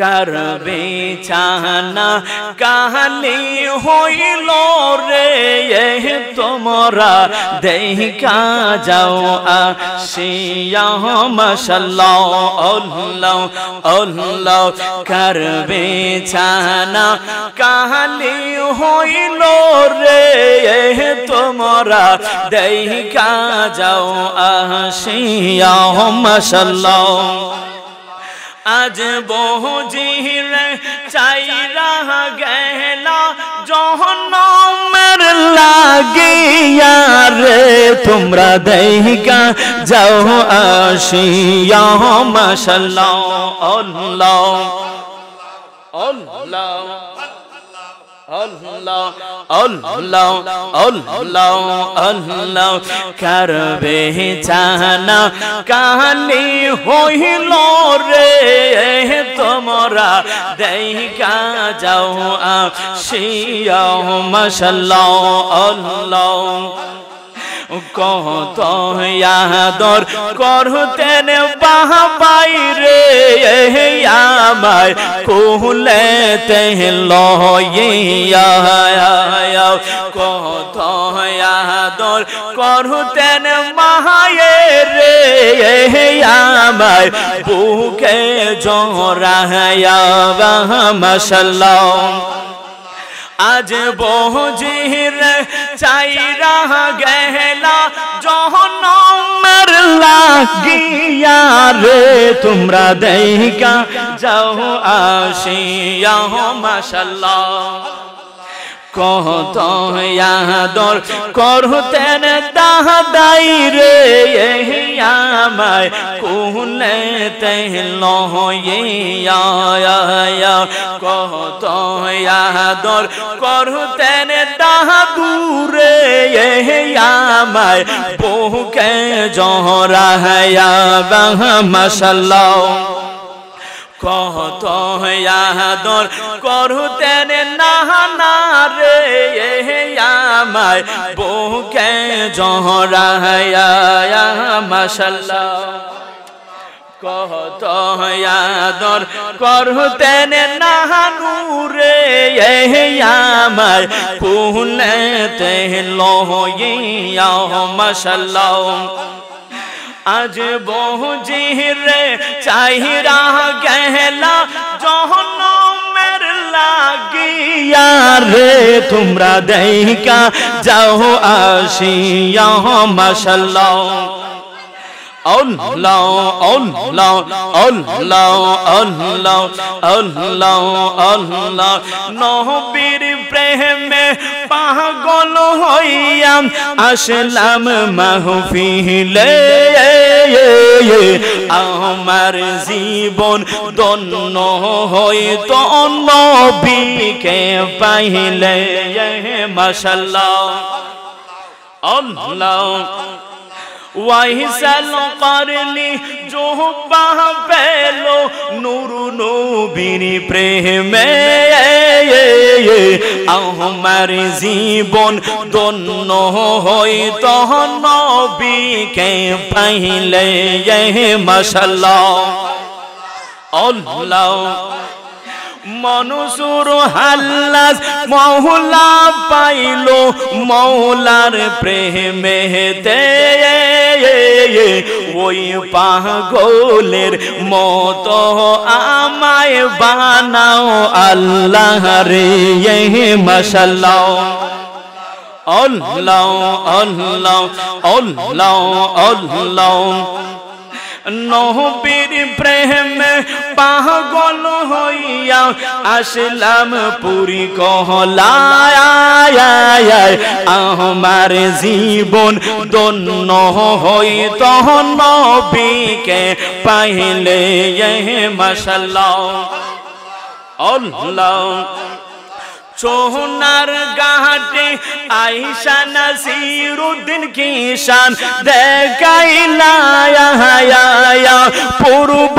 करबे चाहना कहली होइल रे তোমরা দেখা যাও আসিয়া মাশাআল্লাহ আল্লাহ আল্লাহ করবে চাহনা कहली होइल रे তোমরা দেখা যাও আসিয়া মাশাআল্লাহ आज बहुजीर चाइरा गहला जहन्नमेर लागिया रे तुमरा देहिका जाओ आशिया माशाअल्लाह अल्लाह अल्लाह अल्लाह अल्लाह अल्लाह अल्लाह करबे चाहना कहली होइल रे তোমরা দেখা যাও আসিয়া মাশাআল্লাহ আল্লাহ কত আদর করতেন বাবাই রে আমায় কোলেতে লইয়া কত আদর করতেন মায়ের রে আমায় বুকে জড়ায়া মাশাআল্লাহ आज बहुजीर चाइरा गहला जहन्नमेर लागिया रे तुमरा देहिका जाओ आशिया माशाअल्लाह কত আদর করতেন দাদাই রে আমায় কোলেতে লইয়া কত আদর করতেন দাদু রে আমায় বুকে জড়ায়া মাশাআল্লাহ কত আদর করতেন নানা রে আমায় বুকে জড়ায়া মাশাআল্লাহ কত আদর করতেন নানু রে আমায় কোলেতে লইয়া মাশাআল্লাহ आज बहुजीर चाइरा गहला जहन्नमेर लागिया रे तुमरा देहिका जाओ आशिया माशाअल्लाह अल्लाह अल्लाह अल्लाह अल्लाह अल्लाह अल्लाह नबीर प्रेमे पागल हइया আসলাম মাহফিলে আমার জীবন ধন্য হইতো নবীকে পাইলে মাশাআল্লাহ আল্লাহ ওয়াইসাল করলি জোহবা পেলো নূর নবীর প্রেমে আমার জীবন ধন্য হইতো নবীকে পাইলে মাশাআল্লাহ আল্লাহ মনসুর হাল্লাস মওলা পাইলো মওলার প্রেমেতে ওই পাগলের মতো আমায় বানাও আল্লাহ রে মাশাআল্লাহ আল্লাহ আল্লাহ আল্লাহ আল্লাহ নবীর প্রেমে পাগল হইয়া আসলাম পুরি কহলায় আমার জীবন ধন্য হইতো নবীকে পাইলে মাশাআল্লাহ আল্লাহ সোনার ঘাটে আয়েশা নাসিরউদ্দিন কি শান দেখাইলা পূর্ব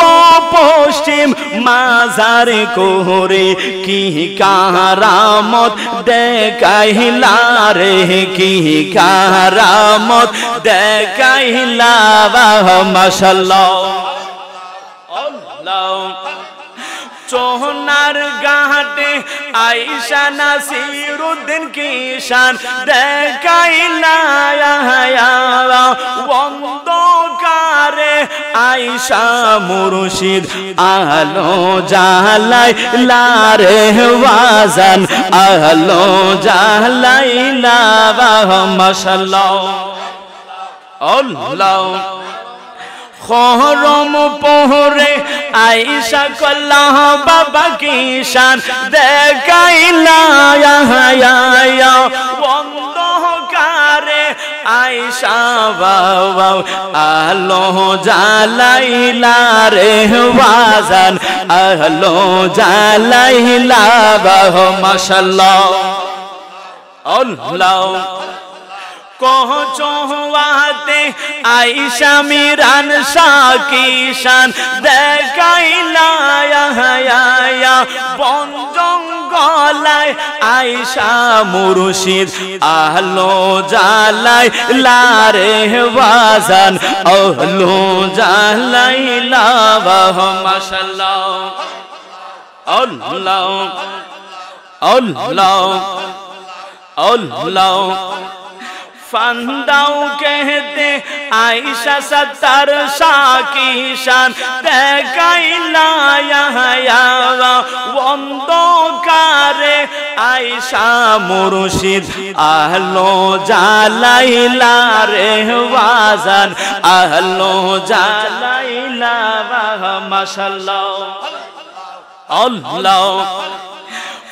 পশ্চিম মাজার করে কি কারামত দেখাইলা রে কি কারামত দেখাইলা মাশাআল্লাহ আল্লাহ চোহনার ঘাটে আয়েশা নাসিরউদ্দিন কিষান দেখাইলা অন্ধকারে আয়েশা মুর্শিদ আলো জ্বালাইলা রে বাজান আলো জ্বালাইলা মাশাআল্লাহ আল্লাহ খরম পোহরে আয়েশা কল্লাহ বাবা কিষান দেখাইলা অন্ধকারে আয়েশা বাবা আলো জ্বালাইলা রে বাজান আলো জ্বালাইলা মাশাআল্লাহ আল্লাহ কোহচোয়াতে আয়েশা মিরান শাকিশান দেখাইলা বন জঙ্গলায় আয়েশা মুর্শিদ আলো জ্বালাইলা রে বাজান আলো জ্বালাইলা মাশাআল্লাহ আল্লাহ আল্লাহ আল্লাহ फंदाओं कहते आयशा सत्तर शाकिशान देखाइला অন্ধকারে আয়েশা মুর্শিদ আলো জ্বালাইলা রে বাজান আলো জ্বালাইলা মাশাআল্লাহ আল্লাহ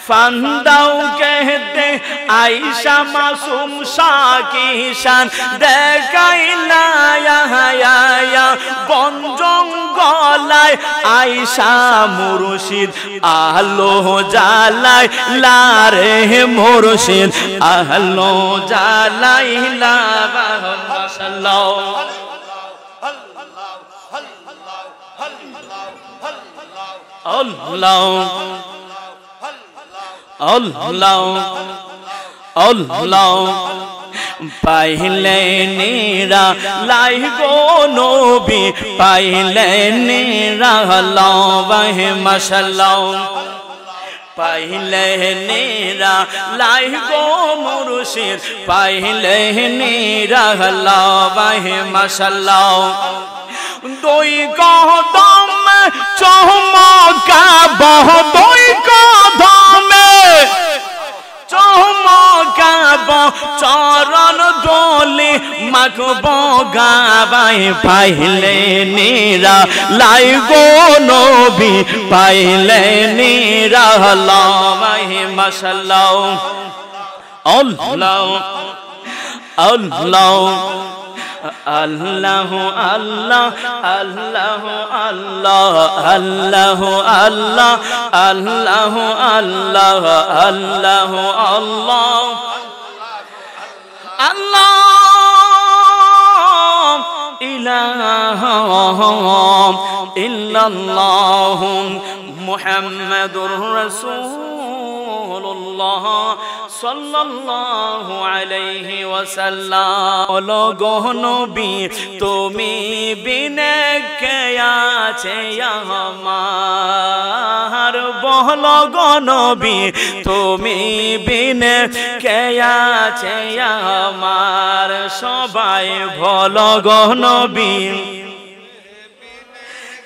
फंदाओं कहते आयशा मासूम शाकिशान देखाइला बन जंगलाय आयशा मुर्शिद आलो জ্বালাইলা রে मुर्शिद आलो জ্বালাইলা माशाअल्लाह अल्लाह अल्लाह अल्लाह पाइले नीरा लाई गो नबी पाइले नीरा लावह माशाअल्लाह पाइले नीरा लाई गो मुर्शिद पाइले नीरा लावह माशाअल्लाह दोई कदम चमका बह दोई कदम चमकाब चरण डोली माखब गाबाई पाइले नीरा लाई गो नबी पाइले नीरा लावाई माशाअल्लाह अल्लाह अल्लाह अल्लाह अल्लाह अल्लाह अल्लाह अल्लाह अल्लाह अल्लाह अल्लाह अल्लाह अल्लाह अल्लाह इलाहा इल्लल्लाह मुहम्मदुर रसूलुल्लाह सल्लल्लाहु अलैहि वसल्लम लोगो नबी तुमी बिने के आछे हमार बोलो गो नबी तुमी बिने के आछे हमार सबाई भलो गो नबी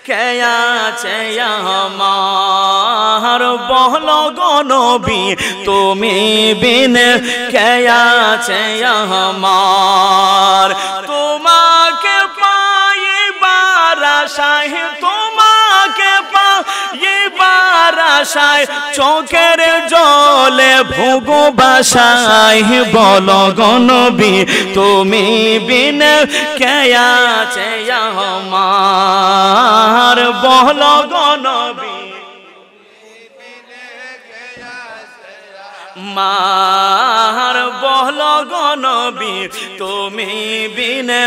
क्या हमार बहलो गो नबी तुमी बिन क्या हमार तुम्हाके पाए बाराशाह तुम्हाके पाए बाराशाह चोखेर जले भुगो बाशाह बोलो गो नबी तुमी बिन क्या हमार बोलो गो नबी मार बोलो गो नबी तुमी बिने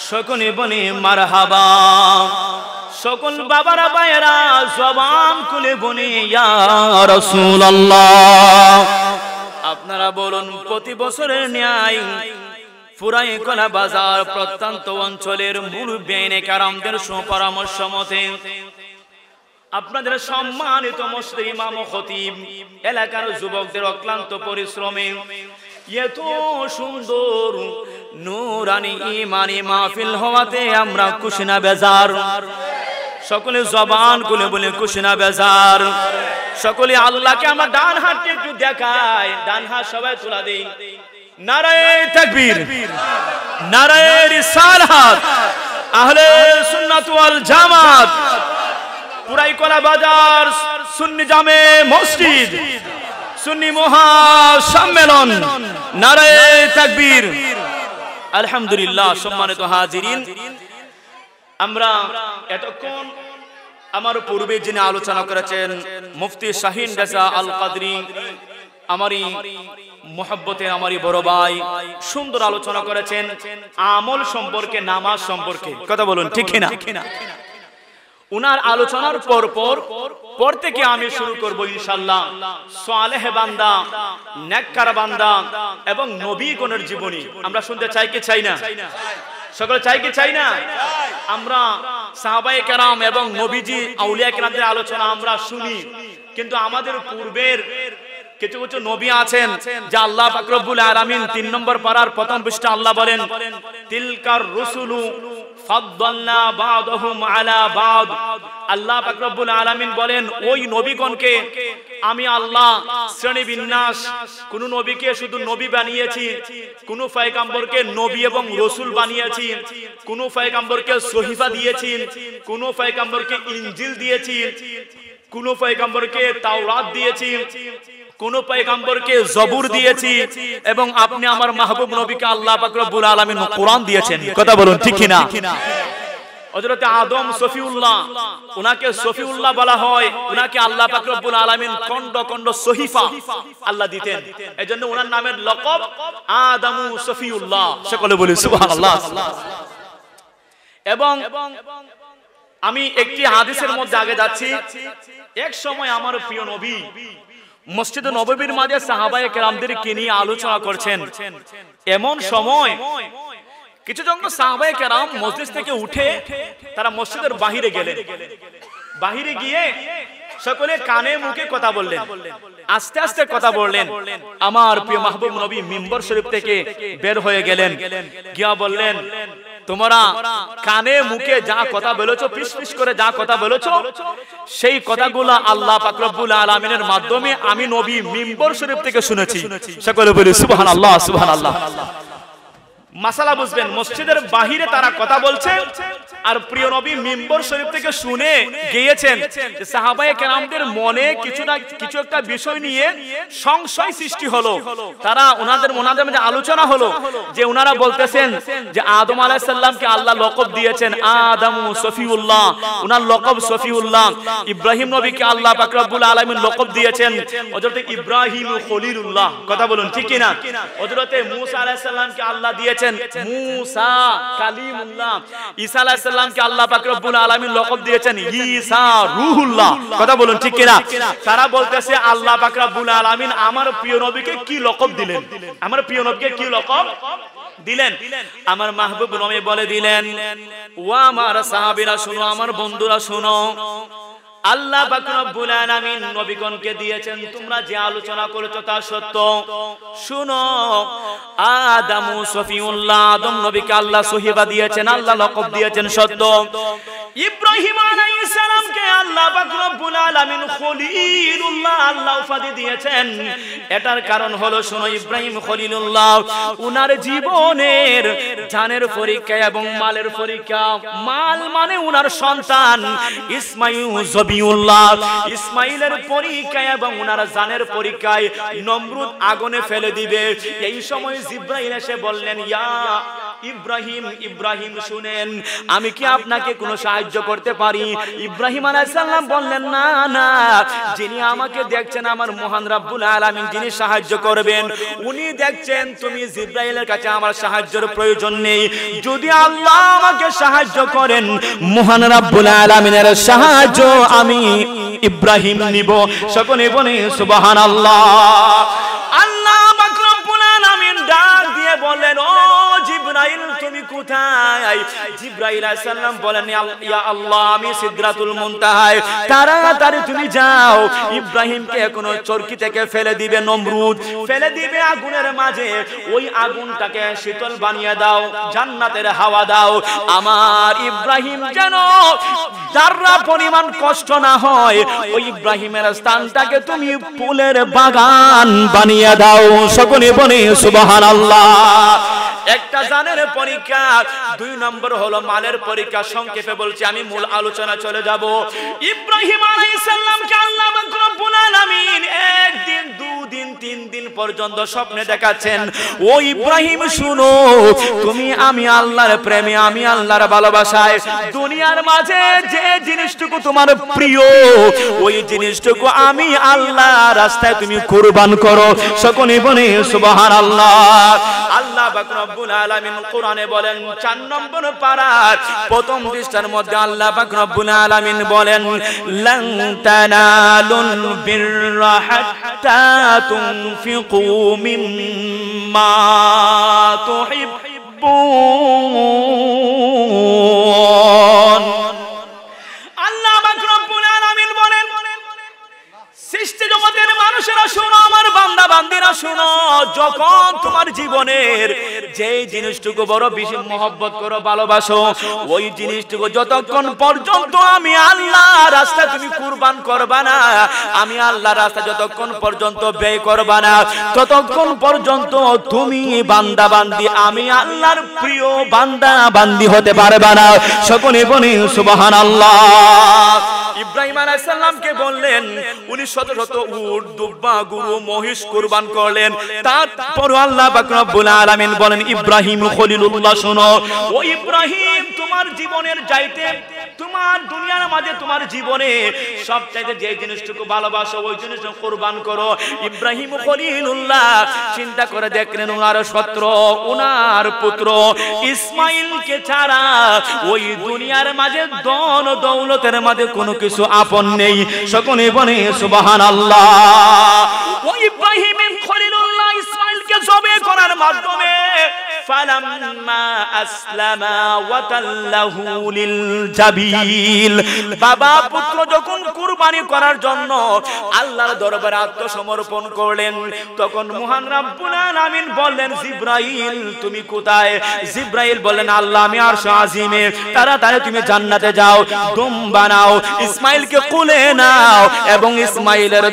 सकले बने मारहाबा सकल बाबारा बायरा जबान खुले बने या रासूलुल्लाह आपनारा बोलुन प्रति बछरेर न्याय पुराई कला बाजार प्रत्यंत अंचलेर मुरब्बी कारामदेर सुपरामर्श मते আপনাদের সম্মানিত মসজিদের ইমাম ও খতিব, এলাকার যুবকদের অক্লান্ত পরিশ্রমে এত সুন্দর নূরানি ঈমানি মাহফিল হওয়াতে আমরা খুশি না বেজার? সকলে জবান খুলে বলে খুশি না বেজার? সকলে আল্লাহকে আমরা ডান হাতটা একটু দেখাই, ডান হাত সবাই তুলা দেই। নারায়ে তাকবীর, নারায়ে রিসালাত, আহলে সুন্নাত ওয়াল জামাত, পুরাই কলা বাজার সুন্নি জামে মসজিদ, সুন্নি মহা সম্মেলন, নারায়ে তাকবীর। আলহামদুলিল্লাহ। সম্মানিত হাজিরিন, আমরা এতক্ষণ আমার পূর্বে যিনি আলোচনা করেছেন মুফতি শাহিন রেজা আল কাদরি, আমারই মোহাব্বতের আমারই বড় ভাই, সুন্দর আলোচনা করেছেন আমল সম্পর্কে, নামাজ সম্পর্কে। কথা বলুন ঠিক কিনা? উনার আলোচনার পর থেকে আমি শুরু করব ইনশাআল্লাহ সালেহ বান্দা, নেককার বান্দা এবং নবীগণের জীবনী। আমরা শুনতে চাই কি চাই না? সকলে চাই কি চাই না? আমরা সাহাবায়ে কেরাম এবং নবীজি আউলিয়া কেরামদের আলোচনা আমরা শুনি, কিন্তু আমাদের পূর্বের কিছু কিছু নবী আছেন যা আল্লাহ পাক রব্বুল আলামিন 3 নম্বর পারার প্রথম পৃষ্ঠা আল্লাহ বলেন, তিলকার রুসুলু ফাদ্দালনা বা'দহুম আলা বা'দ। আল্লাহ পাক রব্বুল আলামিন বলেন, ওই নবীগণকে আমি আল্লাহ শ্রেণী বিন্যাস, কোন নবীকে শুধু নবী বানিয়েছি, কোন পয়গম্বরকে নবী এবং রাসূল বানিয়েছি, কোন পয়গম্বরকে সহিফা দিয়েছি, কোন পয়গম্বরকে ইনজিল দিয়েছি, কোন পয়গম্বরকে তাওরাত দিয়েছি, কোন পয়গম্বরকে জবুর দিয়েছি, এবং আপনি আমার মাহবুব নবীকে আল্লাহ পাক রব্বুল আলামিন কোরআন দিয়েছেন। কথা বলুন ঠিক কিনা? হযরত আদম সফিউল্লাহ, উনাকে সফিউল্লাহ বলা হয়, উনাকে আল্লাহ পাক রব্বুল আলামিন খন্ড খন্ড সহিফা আল্লাহ দিতেন, এজন্য উনার নামের লকব আদমু সফিউল্লাহ। সকলে বলি সুবহানাল্লাহ। এবং আমি একটি হাদিসের মধ্যে আগে যাচ্ছি। এক সময় আমার প্রিয় নবী মসজিদে নববীর মাঝে সাহাবায়ে কেরামদেরকে নিয়ে আলোচনা করছেন। এমন সময় কিছু জন সাহাবায়ে কেরাম মসজিদ থেকে উঠে তারা মসজিদের বাহিরে গেলেন। বাহিরে গিয়ে সকলে কানে মুখে কথা বললেন, আস্তে আস্তে কথা বললেন। আমার প্রিয় মাহবুব নবী মিম্বর শরীফ থেকে বের হয়ে গেলেন, গিয়া বললেন, তোমরা কানে মুখে যা কথা বলেছো, পিস পিস করে যা কথা বলেছো, সেই কথাগুলো আল্লাহ পাক রব্বুল আলামিনের মাধ্যমে আমি নবী মিম্বর শরীফ থেকে শুনেছি। সকলে বলি সুবহানাল্লাহ, সুবহানাল্লাহ। মাসালা বুঝবেন, মসজিদের বাহিরে তারা কথা বলছে, আর প্রিয় নবী মিম্বর শরীফ থেকে শুনে গিয়েছেন যে সাহাবায়ে কেরামদের মনে কিছু একটা বিষয় নিয়ে সংশয় সৃষ্টি হলো। তারা ওনাদের মধ্যে আলোচনা হলো যে ওনারা বলতেছেন যে আদম আলাইহিস সালামকে আল্লাহ লকব দিয়েছেন আদমু সফিউল্লাহ, ওনার লকব সফিউল্লাহ। ইব্রাহিম নবীকে আল্লাহ পাক রব্বুল আলামিন লকব দিয়েছেন হযরত ইব্রাহিম খলিলুল্লাহ। কথা বলুন ঠিক কিনা? হযরত মূসা আলাইহিস সালামকে আল্লাহ দিয়েছেন মূসা কালিমুল্লাহ। ঈসা আলাইহিস সালামকে আল্লাহ পাক রব্বুল আলামিন লকব দিয়েছেন ঈসা রূহুল্লাহ। কথা বলুন ঠিক কিনা? তারা বলতেছে আল্লাহ পাক রব্বুল আলামিন আমার প্রিয় নবীকে কি লকব দিলেন? আমার প্রিয় নবীকে কি লকব দিলেন? আমার মাহবুব নবী বলে দিলেন, ও আমার সাহাবীরা শুনো, আমার বন্ধুরা শুনো, আল্লাহ পাক রব্বুল আলামিন নবীগণকে দিয়েছেন, তোমরা যে আলোচনা করেছো তা সত্য। শুনো, আদমু সফিউল্লাহ, আদম নবীকে আল্লাহ সহিবা দিয়েছেন, আল্লাহ লকব দিয়েছেন, সত্য। ইব্রাহিম আলাইহিস সালামকে আল্লাহ পাক রব্বুল আলামিন খলিলুল্লাহ আল্লাহ উপাধি দিয়েছেন। এটার কারণ হলো, শুনো, ইব্রাহিম খলিলুল্লাহ উনার জীবনের জানের পরীক্ষা এবং মালের পরীক্ষা। মাল মানে উনার সন্তান ইসমাঈল জবিউল্লাহ, ইসমাঈলের পরীক্ষা এবং উনার জানের পরীক্ষায় নমরুদ আগুনে ফেলে দিবে। এই সময় জিবরাইল এসে বললেন, ইয়া ইব্রাহিম, ইব্রাহিম শুনেন, আমি কি আপনাকে কোনো সাহায্য করতে পারি? ইব্রাহিম আলাইহিস সালাম বললেন, না না, যিনি আমাকে দেখছেন আমার মহান রব্বুল আলামিন, যিনি সাহায্য করবেন উনি দেখছেন। তুমি জিবরাইলের কাছে আমার সাহায্যের প্রয়োজন নেই। যদি আল্লাহ আমাকে সাহায্য করেন, মহান রব্বুল আলামিনের সাহায্য আমি ইব্রাহিম নিব। সকলে বলে সুবহানাল্লাহ। আল্লাহ পাক রব্বুল আলামিন ডাক দিয়ে বলেন, ও জিবরাইল, তুমি কোথায়? কোথায়? জিবরাইল আলাইহিস সালাম বলেন, ইয়া আল্লাহ, আমি সিদরাতুল মুনতাহায়। তাড়াতাড়ি তুমি যাও, ইব্রাহিমকে এখনো চরকি থেকে ফেলে দিবে নমরুদ, ফেলে দিবে আগুনের মাঝে। ওই আগুনটাকে শীতল বানিয়ে দাও, জান্নাতের হাওয়া দাও, আমার ইব্রাহিম যেন যারা পরিমাণ কষ্ট না হয়। ওই ইব্রাহিমের স্থানটাকে তুমি ফুলের বাগান বানিয়ে দাও। সকলে বলে সুবহানাল্লাহ। একটা জানের পরীক্ষা, 2 নম্বর হলো মালের পরীক্ষা। সংক্ষেপে বলছি, আমি মূল আলোচনা চলে যাব। ইব্রাহিম আলাইহিস সালামকে আল্লাহ রব্বুল আলামিন 1 দিন 2 দিন 3 দিন পর্যন্ত স্বপ্নে দেখাচ্ছেন, ও ইব্রাহিম শুনো, তুমি আমি আল্লাহর প্রেমে, আমি আল্লাহর ভালোবাসায় দুনিয়ার মাঝে যে জিনিসটুকু তোমার প্রিয়, ওই জিনিসটুকু আমি আল্লাহ রাস্তায় তুমি কুরবান করো। সকলে বলে সুবহানাল্লাহ। আল্লাহ পাক রব্বুল আলামিন কোরআনে বলেন, 4 নম্বর পারার প্রথম পৃষ্ঠার মধ্যে আল্লাহ পাক রব্বুল আলামিন বলেন, লান তানালুল বিররা হাত্তা তুনফিকু মিম্মা তুহিব্বুন। আল্লাহ পাক রব্বুল আলামিন বলেন, সৃষ্টি জগতের মানুষেরা শোনো, আমার বান্দা বান্দিরা শোনো, যখন তোমার জীবনের যে জিনিসটুকু বড় বেশি মহব্বত করো, ভালোবাসো, ওই জিনিসটুকু যতক্ষণ পর্যন্ত আমি আল্লাহ রাস্তায় তুমি কুরবান করবা না, আমি আল্লাহ রাস্তায় যতক্ষণ পর্যন্ত ব্যয় করবা না, ততক্ষণ পর্যন্ত তুমি বান্দা বান্দি, আমি আল্লাহর প্রিয় বান্দা বান্দি হতে পারবা না। সকলে বলি সুবহানাল্লাহ। ইব্রাহিম আলাইহিস সালামকে বললেন, উনি শত শত উট, দুব্বা, গরু, মহিষ কুরবান করলেন। তারপর আল্লাহ পাক রব্বুল আলামিন বলেন, ইব্রাহিম খলিলুল্লাহ শোনো, ও ইব্রাহিম, তোমার জীবনের চাইতে, তোমার দুনিয়ার মাঝে তোমার জীবনে সবচাইতে যে জিনিসটুকু ভালোবাসো, ওই জিনিসটুকু কুরবান করো। ইব্রাহিম খলিলুল্লাহ চিন্তা করে দেখলেন, ওনার পুত্র, ওনার পুত্র ইসমাইলকে ছাড়া ওই দুনিয়ার মাঝে ধন দৌলতের মাঝে কোনো কিছু আপন নেই। সকলে বলে সুবহানাল্লাহ। ওই ইব্রাহিম খলিলুল্লাহ ইসমাইলকে জবে করার মাধ্যমে ফালাম্মা আসলামা ওয়া তাল্লাহু লিল জাবিল, বাবা পুত্র যখন কুরবানি করার জন্য আল্লাহর দরবারে আত্মসমর্পণ করলেন, তখন মহান রব্বুল আলামিন বললেন, জিবরাইল তুমি কোথায়? জিবরাইল বললেন, আল্লাহ আমি আরশ আজিমে। তাড়াতাড়ি তুমি জান্নাতে যাও, দুম বানাও, ইসমাইলকে কোলে নাও এবং ইসমাইলের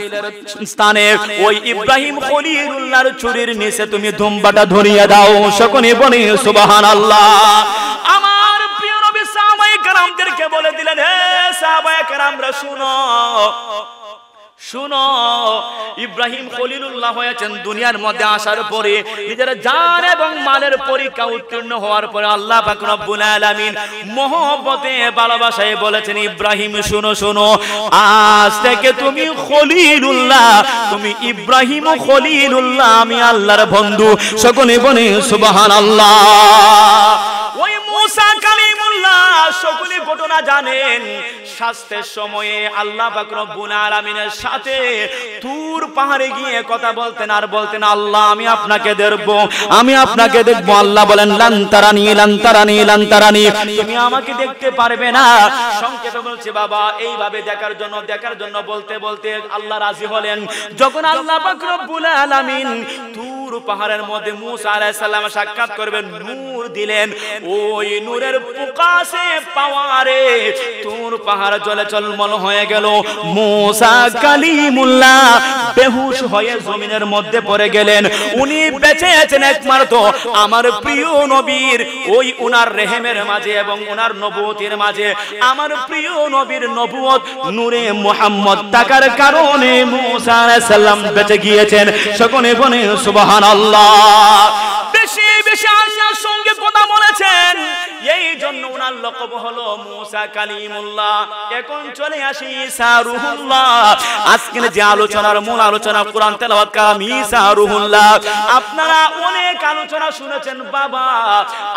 স্থানে ওই ইব্রাহিম খলিলুল্লাহর চুরির নিচে তুমি দুম্বাটা ধরিয়ে দাও। সকলে বলে সুবহানাল্লাহ। আমার প্রিয় নবী সাহাবায়ে কেরামদেরকে বলে দিলেন, হে সাহাবায়ে কেরামরা শুনো, শুনো, ইব্রাহিম খলিলুল্লাহ হয়েছেন দুনিয়ার মধ্যে আসার পরে নিজের জান এবং মালের পরীক্ষা উত্তীর্ণ হওয়ার পরে আল্লাহ পাক রব্বুল আলামিন মহব্বতে ভালোবাসায় বলেছেন, ইব্রাহিম শুনো, শুনো, আজ থেকে তুমি খলিলুল্লাহ, তুমি ইব্রাহিম খলিলুল্লাহ, আমি আল্লাহর বন্ধু। সকলে বলে সুবহানাল্লাহ। ওই মুসা কালিমুল্লাহ সকলে ঘটনা জানেন, শাস্তের সময়ে আল্লাহ পাক রব্বুল আলামিনের সাথে তুর পাহাড়ে গিয়ে কথা বলতেন আর বলতেন, আল্লাহ আমি আপনাকে দেখবো, আমি আপনাকে দেখবো। আল্লাহ বলেন, লান তারানি, লান তারানি, লান তারানি, তুমি আমাকে দেখতে পারবে না। সংক্ষেপে বলছে বাবা, এইভাবে দেখার জন্য বলতে বলতে আল্লাহ রাজি হলেন। যখন আল্লাহ পাক রব্বুল আলামিন তুর পাহাড়ের মধ্যে মুসা আলাইহিস সালাম সাক্ষাৎ করবেন, নূর দিলেন, ওই নূরের প্রকাশে পাওয়ারে তুর পাহাড় জলে চলমল হয়ে গেল। মুসা কালিমুল্লাহ বেহুশ হয়ে জমিনের মধ্যে পড়ে গেলেন। উনি বেঁচে আছেন একমাত্র আমার প্রিয় নবীর ওই উনার রেহেমের মাঝে এবং উনার নবুয়তের মাঝে। আমার প্রিয় নবীর নবুয়ত নূরে মুহাম্মদ থাকার কারণে মুসা আলাইহিস সালাম বেঁচে গিয়েছেন। সকলে বলে সুবহানাল্লাহ। বেশি বেশি আল্লাহর সঙ্গে কথা বলেছেন, এই জন্য উনার লকব হলো মুসা কালিমুল্লাহ। এখন চলে আসি ঈসা রূহুল্লাহ। আজকের যে আলোচনার মূল আলোচনা, কোরআন তেলাওয়াত কালাম ঈসা রূহুল্লাহ। আপনারা অনেক আলোচনা শুনেছেন বাবা,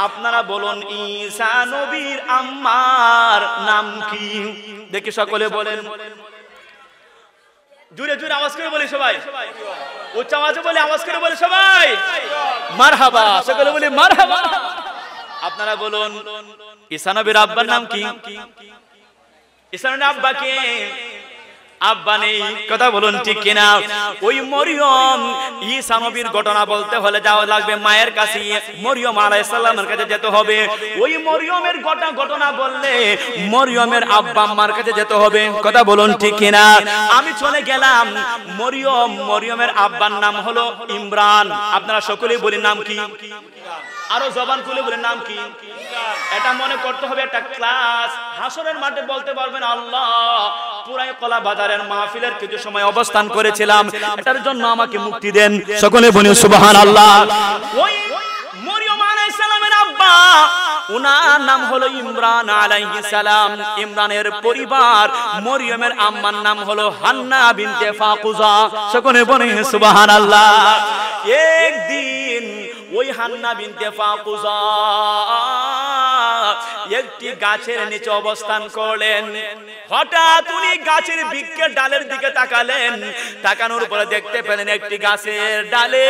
আপনারা বলুন ঈসা নবীর আম্মার নাম কি? দেখি সকলে বলেন, জোরে জোরে আওয়াজ করে বলি সবাই, উচ্চ আওয়াজে বলে, আওয়াজ করে বলে সবাই মারহাবা। সকলে বলি মারহাবা। আপনারা বলুন ঈসা নবীর আব্বার নাম কি? ঈসা নবীর আব্বা কে? আব্বা নেই, কথা বলুন ঠিক কিনা? ওই মরিয়ম, ঈসা নবীর ঘটনা বলতে হলে যাওয়া লাগবে মায়ের কাছে, মরিয়ম আলাইহিস সালামের কাছে যেতে হবে। ওই মরিয়মের ঘটনা বললে মরিয়মের আব্বা আম্মার কাছে যেতে হবে, কথা বলুন ঠিক কিনা? আমি চলে গেলাম মরিয়মের আব্বার নাম হলো ইমরান। আপনারা সকলেই বলেন নাম কি? আরো জবান খুলে বলেন নাম কি? এটা মনে করতে হবে একটা ক্লাস। হাসরের মাঠে বলতে পারবেন আল্লাহ পুরাই কলা বাজারের মাহফিলের কিছু সময় অবস্থান করেছিলাম, এটার জন্য আমাকে মুক্তি দেন। সকলে বলি সুবহানাল্লাহ। ওই মরিয়ম আলাইহিস সালামের আব্বা, উনার নাম হলো ইমরান আলাইহিস সালাম। ইমরানের পরিবার, মরিয়মের আম্মার নাম হলো হান্না বিনতে ফাকুজা। সকলে বলি সুবহানাল্লাহ। একদিন ওই হান্না বিনতে ফাকুজা একটি গাছের নিচে অবস্থান করলেন। হঠাৎ উনি গাছের বৃক্ষের ডালের দিকে তাকালেন। তাকানোর পরে দেখতে পেলেন একটি গাছের ডালে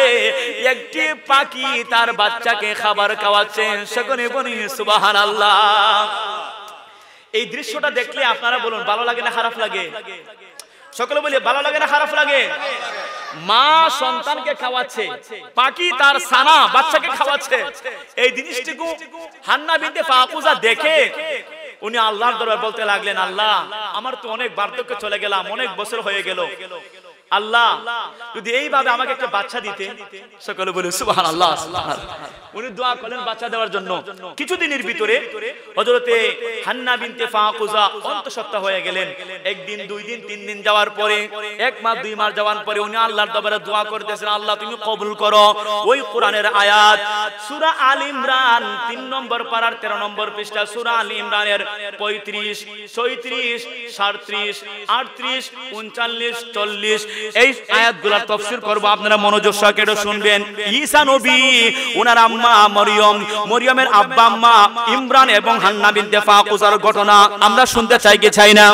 একটি পাখি তার বাচ্চাকে খাবার খাওয়াচ্ছে। সকলে বলি সুবহানাল্লাহ। এই দৃশ্যটা দেখলে আপনারা বলুন ভালো লাগে না খারাপ লাগে? সকলে বলি ভালো লাগে না খারাপ লাগে? মা সন্তানকে খাওয়াচ্ছে, পাখি তার সানা বাচ্চাকে খাওয়াচ্ছে। এই জিনিসটুকু হান্না বিনতে ফাকুজা দেখে উনি আল্লাহর দরবারে বলতে লাগলেন, আল্লাহ আমার তো অনেক বার্ধক্য চলে গেলাম, অনেক বছর হয়ে গেল, আল্লাহ যদি এইভাবে আমাকে একটা বাচ্চা দিতে। সকলে বলে সুবহানাল্লাহ। উনি দোয়া করলেন বাচ্চা দেওয়ার জন্য। কিছুদিনের ভিতরে হযরতে হান্না বিনতে ফাকুজা অন্তঃসত্ত্বা হয়ে গেলেন। একদিন, দুই দিন, তিন দিন যাওয়ার পরে, এক মাস, দুই মাস যাওয়ার পরে উনি আল্লাহর দরবারে দোয়া করতেছেন, আল্লাহ তুমি কবুল করো। ওই কোরআনের আয়াত সূরা আল ইমরান 3 নম্বর পারার 13 নম্বর পৃষ্ঠা, সূরা আল ইমরানের 35, 36, 37, 38, 39, 40 এই আয়াতগুলোর তাফসীর করব, আপনারা মনোযোগ সহকারে শুনবেন। ঈসা নবী, ওনার আম্মা মরিয়ম, মরিয়মের আব্বা আম্মা ইমরান এবং হান্না বিনতে ফাকুজার ঘটনা আমরা শুনতে চাই কি চাই না?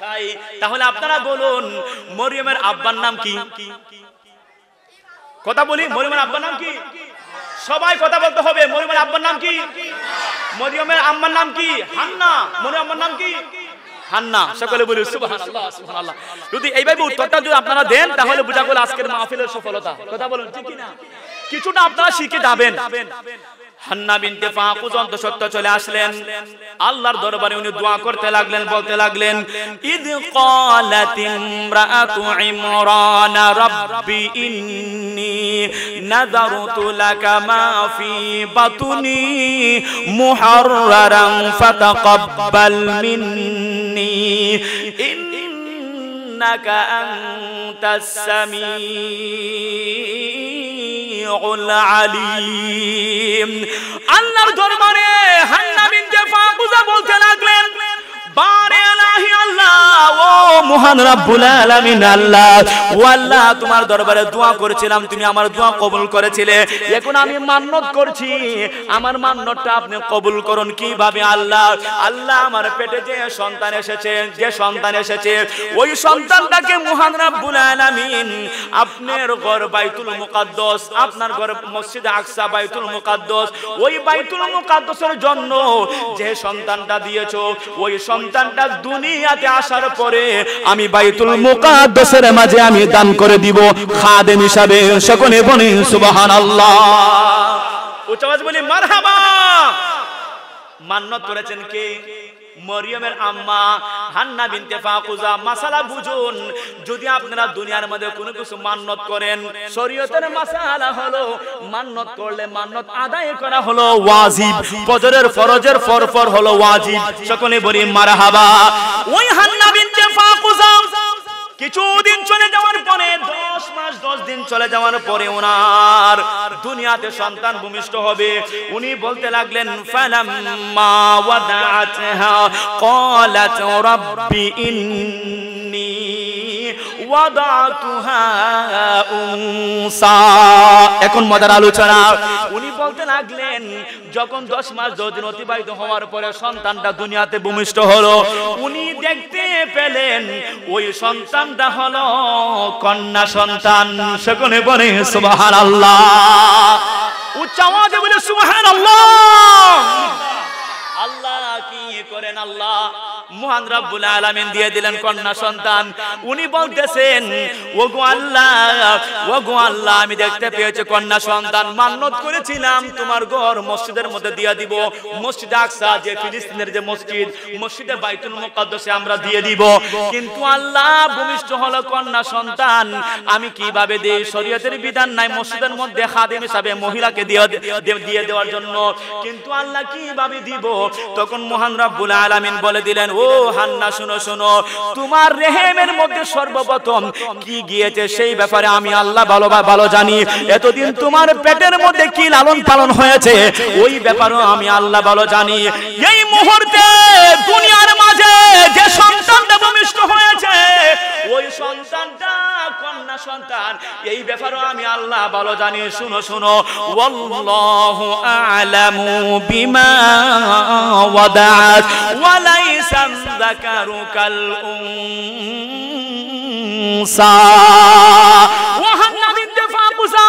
চাই। তাহলে আপনারা বলুন মরিয়মের আব্বার নাম কি? কথা বলি, মরিয়মের আব্বার নাম কি? সবাই কথা বলতে হবে। মরিয়মের আব্বার নাম কি? মরিয়মের আম্মার নাম কি? হান্না। মরিয়মের আম্মার নাম কি? হান্না। সকলে বলি সুবহানাল্লাহ, সুবহানাল্লাহ। যদি এইভাবে উত্তরটা যদি আপনারা দেন তাহলে বোঝা গেল আজকের মাহফিলের সফলতা। কথা বলুন ঠিক কি না? কিছুটা আপনারা শিখে যাবেন। হান্না বিনতে ফাকুজা অন্তঃসত্ত্বা চলে আসলেন আল্লাহর দরবারে। উনি দোয়া করতে লাগলেন, বলতে লাগলেন, ইদ ক্বালাত ইমরাতু ইমরান রাব্বি ইন্নী নাযারতু লাকা মা ফি বাতনি মুহাররারান ফাতাকাব্বাল মিন্নী ইন্নাকা আনতাস সামিউল আলিম। আল্লাহর দরবারে হান্না বিনতে ফাকুজা বলতে লাগলেন, বারে ইলাহি আল্লাহ, ও মহান রব্বুল আলামিন আল্লাহ, ও আল্লাহ তোমার দরবারে দোয়া করেছিলাম, তুমি আমার দোয়া কবুল করেছিলে। এখন আমি মান্নত করছি, আমার মান্নতটা আপনি কবুল করুন। কিভাবে আল্লাহ? আল্লাহ আমার পেটে যে সন্তান এসেছে ওই সন্তানটাকে মহান রব্বুল আলামিন আপনার ঘর বাইতুল মুকাদ্দাস, আপনার ঘর মসজিদে আকসা বাইতুল মুকাদ্দাস, ওই বাইতুল মুকাদ্দাসের জন্য যে সন্তানটা দিয়েছো ওই সন্তানটা দুনিয়াতে আসার পরে আমি বাইতুল মুকাদ্দাসের মাঝে আমি দান করে দিব খাদেম হিসাবে। সকলে বলি সুবহানাল্লাহ। উচ্চ আওয়াজে বলি মারহাবা। মান্নত করেছেন কে? মরিয়মের আম্মা হান্না বিনতে ফাকুজা। মাসালা বুঝুন, যদি আপনারা দুনিয়ার মধ্যে কোনো কিছু মান্নত করেন, শরীয়তের মাসালা হলো মান্নত করলে মান্নত আদায় করা হলো ওয়াজিব, ফজরের ফরজের পরপর হলো ওয়াজিব। সকলে বলি মারহাবা। ওই হান্না বিনতে ফাকুজা কিছুদিন চলে যাওয়ার পরে, 10 মাস 10 দিন চলে যাওয়ার পরে ওনার দুনিয়াতে সন্তান ভূমিষ্ঠ হবে। উনি বলতে লাগলেন, ফালাম্মা ওয়াদাআতহা ক্বালাত রাব্বি ইন্নী ওয়াদাতুহা উনসা। এখন মজার আলোচনা। উনি বলতে লাগলেন, যখন 10 মাস 10 দিন অতিবাহিত হওয়ার পরে সন্তানটা দুনিয়াতে ভূমিষ্ঠ হলো, উনি দেখতে পেলেন ওই সন্তানটা হলো কন্যা সন্তান। সকলে বলে সুবহানাল্লাহ। উচ্চ আওয়াজে বলে সুবহানাল্লাহ। আল্লাহ কি করেন? আল্লাহ মহান রব্বুল আলামিন দিয়ে দিলেন কন্যা সন্তান। উনি বলতেছেন ওগো আল্লাহ আমি দেখতে পেয়েছি কন্যা সন্তান, মান্নত করেছিলাম তোমার ঘর মসজিদের মধ্যে দিয়ে দিব, মসজিদ আকসা যে ফিলিস্তিনের যে মসজিদ, মসজিদে বাইতুল মুকাদ্দাসে আমরা দিয়ে দিব, কিন্তু আল্লাহ ভূমিষ্ঠ হলো কন্যা সন্তান, আমি কিভাবে দেই? শরীয়তের বিধান নাই মসজিদের মধ্যে খাদেম হিসাবে মহিলাকে দিয়ে দেওয়ার জন্য, কিন্তু আল্লাহ কিভাবে দিব? তখন মহান রব্বুল আলামিন বলে দিলেন ও হান্না শোনো শোনো, তোমার রেহেমের মধ্যে সর্বপ্রথম কি গিয়েছে সেই ব্যাপারে আমি আল্লাহ ভালো জানি। এতদিন তোমার পেটের মধ্যে কি লালন পালন হয়েছে ওই ব্যাপারেও আমি আল্লাহ ভালো জানি। এই মুহূর্তে দুনিয়ার মাঝে যে সন্তানটা ভূমিষ্ঠ হয়েছে ওই সন্তানটা কন্যা সন্তান, এই ব্যাপারেও আমি আল্লাহ ভালো জানি। শুনো শুনো, ওয়াল্লাহু আ'লামু বিমা ওয়াদাত ওয়ালাইসা যাকারু কাল উনসা। ওয়াহান্না বিনতে ফাকুসা,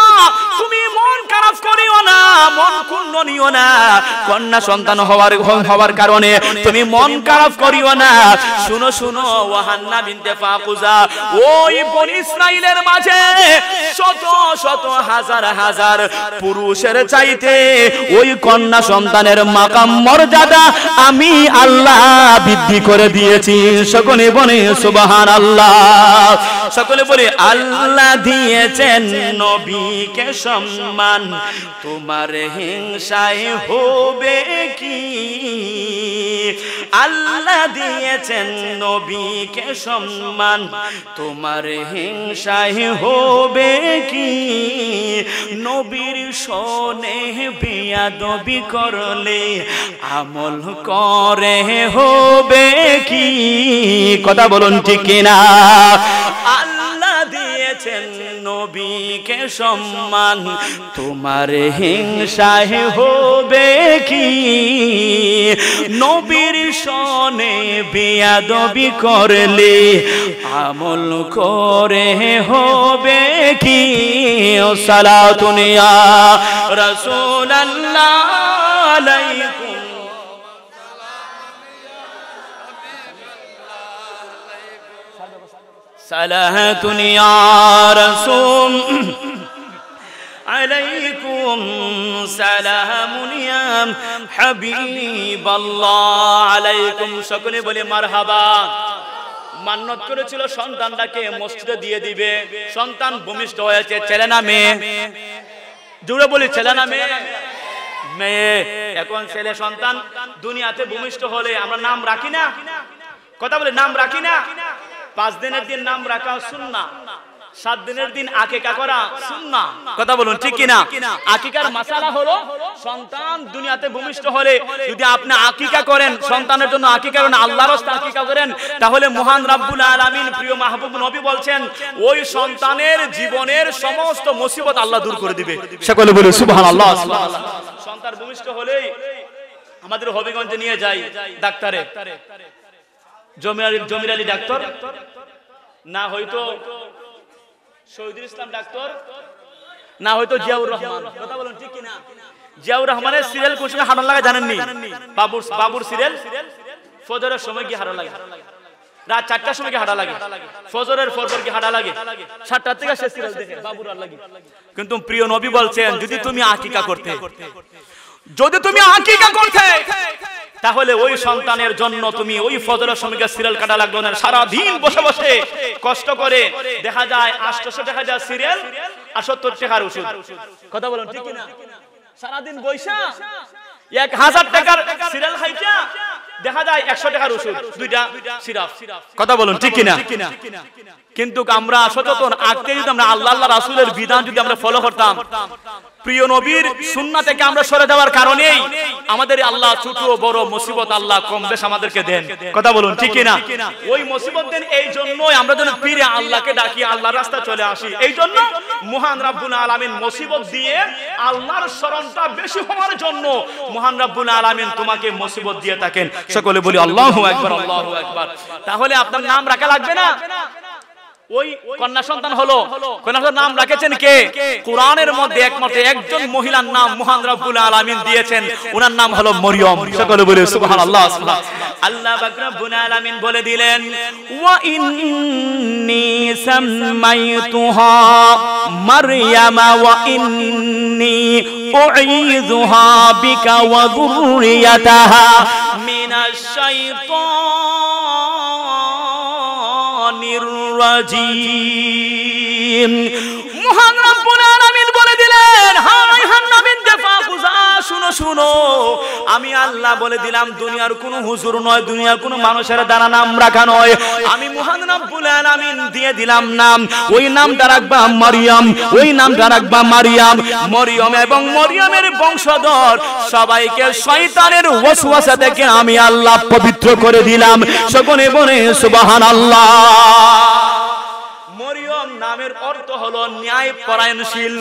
তুমি মন খারাপ করিও না, মন ক্ষুণ্ণ নিও না, কন্যা সন্তান হওয়ার কারণে তুমি মন খারাপ করিও না। শুনো শুনো, ওয়াহান্না বিনতে ফাকুসা, ওই বনি ইসরাইলের মাঝে শত শত হাজার হাজার পুরুষের চাইতে ওই কন্যা সন্তানের মাকাম মর্যাদা আমি আল্লাহ বৃদ্ধি করে দিয়েছি। সকলে বলে সুবহানাল্লাহ, সকলে বলে আল্লাহ দিয়েছেন নবীকে সম্মান, তোমার হিংসায় হবে কি? আল্লাহ দিয়েছেন নবীকে সম্মান, তোমার হিংসায় হবে কি? নবীর শোনে বেয়াদবি করলে আমল করে হবে কি? কথা বলুন ঠিক কিনা? আল্লাহ দিয়েছেন নবীকে সম্মান, তোমার হিংসায় হবে কি? নবীর শোনে বেয়াদবি করলে আমল করে হবে কি? সালাতুন ইয়া রাসূলুল্লাহ আলাইকুম সালাতুন ইয়া রাসূল আলাইকুম সালামুন ইয়া হাবিবাল্লাহ আলাইকুম। সকলে বলে মারহাবা। মান্নত করেছিল সন্তানটাকে মসজিদে দিয়ে দিবে, সন্তান ভূমিষ্ঠ হয়েছে, ছেলে না মেয়ে? জোরে বলি ছেলে না মেয়ে? মেয়ে। এখন ছেলে সন্তান দুনিয়াতে ভূমিষ্ঠ হলে আমরা নাম রাখি না? কথা বলে নাম রাখি না? 5 দিনের দিন নাম রাখা সুন্নাহ, 7 দিনের দিন আকিকা করা সুন্নাহ। কথা বলুন ঠিক কিনা? আকিকার মাসালা হলো সন্তান দুনিয়াতে ভূমিষ্ঠ হলে যদি আপনি আকিকা করেন, সন্তানের জন্য আকিকা করেন, আল্লাহর রাস্তায় আকিকা করেন, তাহলে মহান রব্বুল আলামিন প্রিয় মাহবুব নবী বলছেন ওই সন্তানের জীবনের সমস্ত মুসিবত আল্লাহ দূর করে দিবে। সকলে বলে সুবহানাল্লাহ। সন্তান ভূমিষ্ঠ হলেই আমাদের হবিগঞ্জে নিয়ে যায় ডাক্তারে, জমির আলী ডাক্তার, না হয়তো শহীদুল ইসলাম ডাক্তার, না হয়তো জিয়াউর রহমান। কথা বলুন ঠিক কিনা? জিয়াউর রহমানের সিরিয়াল কোন সময় হারান লাগে জানেননি? বাবুর সিরিয়াল ফজরের সময় কি হারা লাগে, রাত 4টার সময় কি হারা লাগে, ফজরের পর কি হারা লাগে, 7টা থেকে শেষ সিরিয়াল দেখে বাবুর আর লাগে। কিন্তু প্রিয় নবী বলছেন যদি তুমি আকিকা করতে, তাহলে ওই সন্তানের জন্য তুমি ওই ফজরের সময় সিরিয়াল কাটা লাগলো না, সারা দিন বসে বসে কষ্ট করে দেখা যায় 800 টাকা যা সিরিয়াল আর 70 টাকার ওষুধ। কথা বলুন ঠিক কিনা? সারা দিন বইসা 1000 টাকার সিরিয়াল খাইছা দেখা যায় 100 টাকার ওষুধ, 2টা সিরাপ। কথা বলুন ঠিক কিনা? কিন্তু আমরা সচেতন আজকে যদি আমরা আল্লাহ রাসূলের বিধান যদি আমরা ফলো করতাম, প্রিয় নবীর সুন্নাহ থেকে আমরা সরে যাওয়ার কারণেই আমাদের আল্লাহ ছোট বড় মুসিবত আল্লাহ কম বেশ আমাদেরকে দেন। কথা বলুন ঠিক কিনা? ওই মুসিবত দেন এই জন্যই আমরা যেন ফিরে আল্লাহকে ডাকি, আল্লাহর রাস্তায় চলে আসি। এই জন্য মহান রব্বুল আলামিন মুসিবত দিয়ে আল্লাহর শরণটা বেশি হওয়ার জন্য মহান রব্বুল আলামিন তোমাকে মুসিবত দিয়ে থাকেন। সকলে বলি আল্লাহু আকবার, আল্লাহু আকবার। তাহলে আপনার নাম রাখা লাগবে না? ওই কন্যা সন্তান হলো, কন্যার নাম রাখেছেন কে? কোরআনের মধ্যে একমাত্র একজন মহিলার নাম মহান রব্বুল আলামিন দিয়েছেন, ওনার নাম হলো মরিয়ম। সকলে বলে সুবহানাল্লাহ। আল্লাহ পাক রব্বুল আলামিন বলে দিলেন, ওয়া ইন্নী সামাইতুহা মারইয়ামা ওয়া ইন্নী উঈযুহা বিকা ওয়া যুররিয়াতাহা মিনাশ শাইতানির রাজিম। মহান রব্বুল আলামিন বলে দিলেন, হায় হান্না বিনতে ফাকুজা, শুনো শুনো, আমি আল্লাহ বলে দিলাম দুনিয়ার কোন হুজুর নয়, দুনিয়ার কোন মানুষের দ্বারা নাম রাখা নয়, আমি মহান রব্বুল আলামিন দিয়ে দিলাম নাম। ওই নামটা রাখবা মারিয়াম, ওই নামটা রাখবা মারিয়াম। মরিয়ম এবং মরিয়মের বংশধর সবাইকে শয়তানের ওয়াসওয়াসা থেকে আমি আল্লাহ পবিত্র করে দিলাম। সকলে বলে সুবহানাল্লাহ। মরিয়ম নামের অর্থ হলো ন্যায় পরায়ণশীল,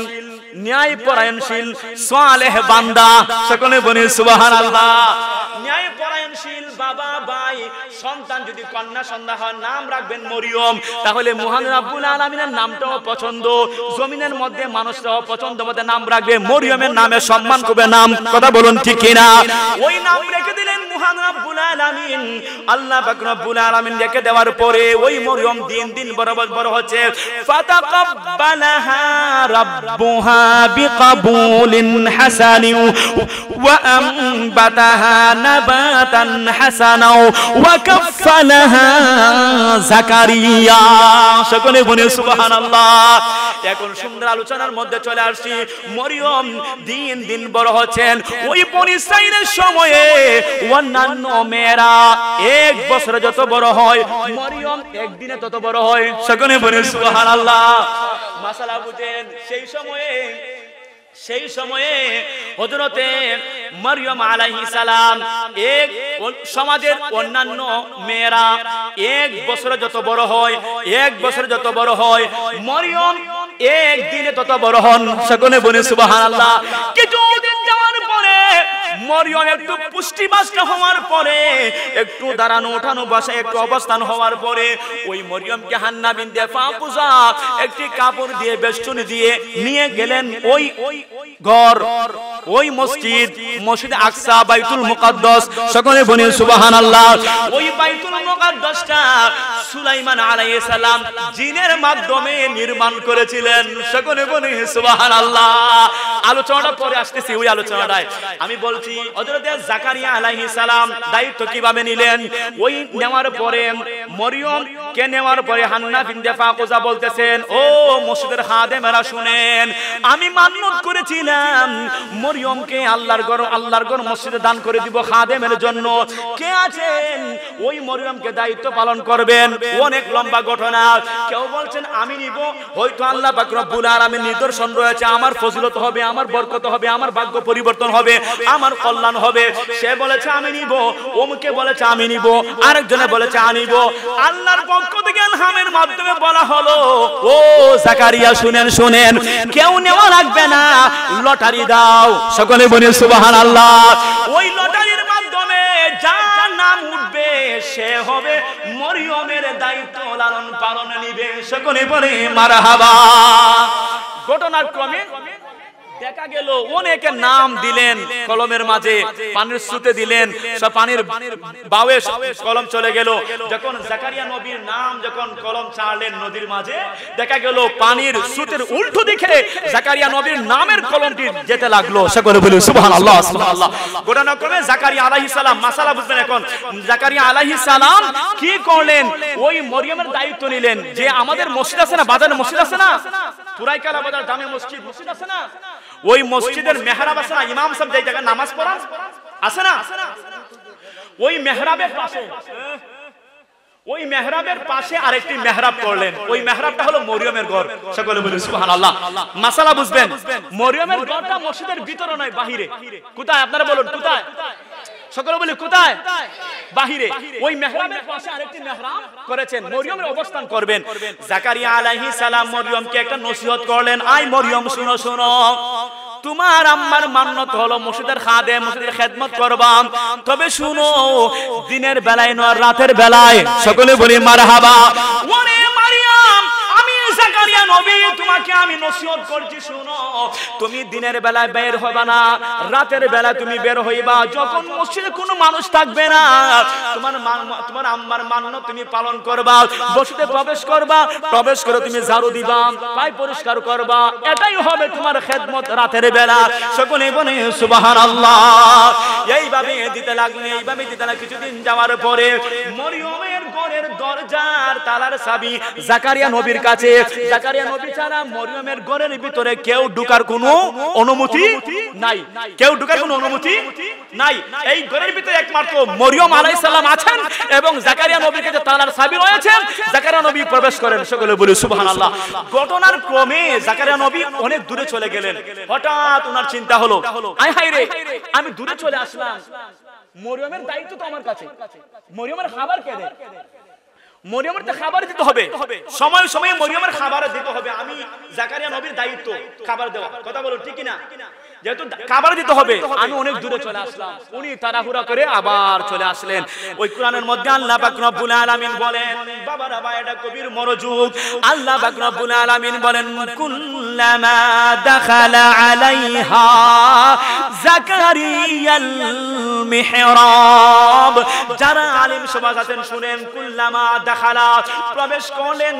ন্যায় পরায়ণশীল, সালেহ বান্দা। সকলে বলে সুবহানাল্লাহ। ন্যায় পরায়ণশীল বাবা ভাই সন্তান যদি কন্যা সন্তান হয় নাম রাখবেন মরিয়ম, তাহলে মহান রব্বুল আলামিনের নামটাও পছন্দ, জমিনের মধ্যে মানুষরাও পছন্দ মতে নাম রাখবে, মরিয়মের নামে সম্মান করবে নাম। কথা বলুন ঠিক কিনা? ওই নাম রেখে দিলেন মহান রব্বুল আলামিন। আল্লাহ পাক রব্বুল আলামিন রেখে দেওয়ার পরে ওই মরিয়ম দিন দিন বড় হচ্ছে। ফাতাকাব্বালাহা রাব্বুহা বিকাবুলিন হাসানিন ওয়া আমবাতাহা নাবাতান হাসানা ওয়া কাফফালাহা যাকারিয়া। সকলে বলে সুবহানাল্লাহ। এখন সুন্দর আলোচনার মধ্যে চলে আসছি। মরিয়ম দিন দিন বড় হচ্ছেন। ওই বনি ইসরাইলের সময়ে অন্যান্য মেয়েরা এক বছরে যত বড় হয়, মরিয়ম একদিনে তত বড় হয়। সকলে বলে সুবহানাল্লাহ। মাসালা বুঝেন, সেই সময়ে হযরতে মরিয়ম আলাইহিস সালাম এক সমাজের অন্যান্য মেয়েরা এক বছরে যত বড় হয়, এক বছরে যত বড় হয়, মরিয়ম একদিনে তত বড় হন। সকলে বলে সুবহানাল্লাহ। কিছুদিন যাওয়ার পরে মরিয়ম একটু পুষ্টিবাস্ত হওয়ার পরে, একটু দাঁড়ানো ওঠানো বসা একটু অবস্থান হওয়ার পরে, ওই মরিয়মকে হান্না বিনতে ফাকুজা একটি কাপড় দিয়ে বেষ্টনী দিয়ে নিয়ে গেলেন ওই ঘর, ওই মসজিদ, মসজিদ আকসা, বাইতুল মুকাদ্দাস। সকলে বলে সুবহানাল্লাহ। ওই বাইতুল মুকাদ্দাসটা সুলাইমান আলাইহিস সালাম জিনের মাধ্যমে নির্মাণ করেছিলেন। সকলে বলে সুবহানাল্লাহ। আলোচনাটা পরে আসতেছি, ওই আলোচনাটায় আমি বলছি হযরতে জাকারিয়া আলাইহিস সালাম দায়িত্ব কিভাবে নিলেন। ওই নেওয়ার পরে মরিয়ম কে নেওয়ার পরে হান্না বিনতে ফাকুজা বলতেছেন, ও মসজিদের খাদেমেরা শুনেন, আমি মান্নত করেছিলাম মরিয়মকে আল্লাহর ঘর মসজিদে দান করে দিব খাদেমের জন্য। কে আছেন ওই মরিয়মকে দায়িত্ব পালন করবেন? অনেক লম্বা ঘটনা। কেউ বলছেন আমি নিব, হয়তো আল্লাহ পাক রব্বুল আলামিন নিদর্শন রয়েছে, আমার ফজিলত হবে, আমার বরকত হবে, আমার ভাগ্য পরিবর্তন হবে, আমার কল্যাণ হবে। সে বলেছে আমি নিব, ওমকে বলেছে আমি নিব, আরেকজনে বলেছে আমি নিব। আল্লাহর পক্ষ থেকে ইলহামের মাধ্যমে বলা হলো, ও জাকারিয়া শুনেন শুনেন, কেউ নেওয়া লাগবে না, লটারি দাও। সকলে বলে সুবহানাল্লাহ। ওই লটারির মাধ্যমে যার নাম উঠবে সে হবে মরিয়মের দায়িত্ব লালন পালন নিবে। সকলে বলে মারহাবা। ঘটনার ক্রমে দেখা গেল অনেকে নাম দিলেন কলমের মাঝে, পানির স্রোতে দিলেন, সব পানির বাওয়ে কলম চলে গেল। যখন জাকারিয়া নবীর নাম যখন কলম ছাড়লেন নদীর মাঝে, দেখা গেল পানির স্রোতের উল্টো দিকে জাকারিয়া নবীর নামের কলমটি যেতে লাগলো। সকলে বলে সুবহানাল্লাহ সুবহানাল্লাহ। ঘটনাক্রমে জাকারিয়া আলাইহিস সালাম, মাসালা বুঝবেন এখন, জাকারিয়া আলাইহিস সালাম কি করলেন? ওই মরিয়মের দায়িত্ব নিলেন। যে আমাদের মসজিদ আছে না, বাজারে মসজিদ আছে না, তুরাইকালা বাজার জামে মসজিদ আছে না, ওই মসজিদের মেহরাব আছে না, ইমাম সাহেব যেই জায়গায় নামাজ পড়ান আছে না, ওই মেহরাবের পাশে, ওই মেহরাবের পাশে আরেকটি মেহরাব করলেন। ওই মেহরাবটা হলো মরিয়মের ঘর। সকলে বলে সুবহানাল্লাহ। মাসালা বুঝবেন, মরিয়মের ঘরটা মসজিদের ভিতরে নয়, বাহিরে। কোথায় আপনারা বলুন, কোথায়? সকলে বলে কোথায়? বাহিরে। ওই মেহরাবের পাশে আরেকটি মেহরাব করেছেন, মরিয়মের অবস্থান করবেন। জাকারিয়া আলাইহিস সালাম মরিয়মকে একটা নসিহত করলেন, আই মরিয়ম শুনো শুনো, তোমার আম্মার মান্নত হলো মসজিদের খাদেম, মসজিদের খেদমত করবা, তবে শুনো দিনের বেলায় নয় রাতের বেলায়। সকলে বলি মারহাবা। ওরে মারিয়াম, তোমাকে আমি নসিহত করছি, শুনো, তুমি দিনের বেলায় বের হবে না, রাতের বেলা তুমি বের হইবা। যখন মসজিদে কোনো মানুষ থাকবে না, তোমার আম্মার মান্য তুমি পালন করবা, মসজিদে প্রবেশ করবা, প্রবেশ করে তুমি ঝাড়ু দিবা, পায় পরিষ্কার করবা, এটাই হবে তোমার খেদমত রাতের বেলা। সকলে বলে সুবহানাল্লাহ। এইভাবে দিতে লাগলেন, এইভাবে দিতে লাগলেন। কিছুদিন যাওয়ার পরে মরিয়মের ঘরের দরজার তালার চাবি জাকারিয়া নবীর কাছে। জাকারিয়া নবী ছাড়া মরিয়মের ঘরের ভিতরে কেউ ঢোকার কোনো অনুমতি নাই, কেউ ঢোকার কোনো অনুমতি নাই। এই ঘরের ভিতরে একমাত্র মরিয়ম আলাইহিস সালাম আছেন এবং জাকারিয়া নবীর কাছে তালার চাবি রয়েছে। জাকারিয়া নবী প্রবেশ করেন। সকলে বলি সুবহানাল্লাহ। ঘটনার ক্রমে জাকারিয়া নবী অনেক দূরে চলে গেলেন। হঠাৎ ওনার চিন্তা হলো, আয় হায় রে, আমি দূরে চলে আসলাম, মরিয়মের দায়িত্ব তো আমার কাছে, মরিয়মের খাবার কে দেয়? মরিয়মের তো খাবার দিতে হবে, সময় সময়ে মরিয়মের খাবার দিতে হবে। আমি জাকারিয়া নবীর দায়িত্ব খাবার দেওয়া। কথা বলো ঠিক কিনা? যেহেতু খাবার দিতে হবে, আমি অনেক দূরে চলে আসলাম। উনি তাড়াহুড়া করে আবার চলে আসলেন। ওই কোরআনের মধ্যে আল্লাহ পাক রব্বুল আলামিন বলেন, বাবারা ভাই, এটা কবির মনোযোগ। আল্লাহ পাক রব্বুল আলামিন বলেন, কুল্লামা দাখালা আলাইহা জাকারিয়াল মিহরাব। যারা আলেম সমাজ আছেন শুনেন, কুল্লামা দাখালা প্রবেশ করলেন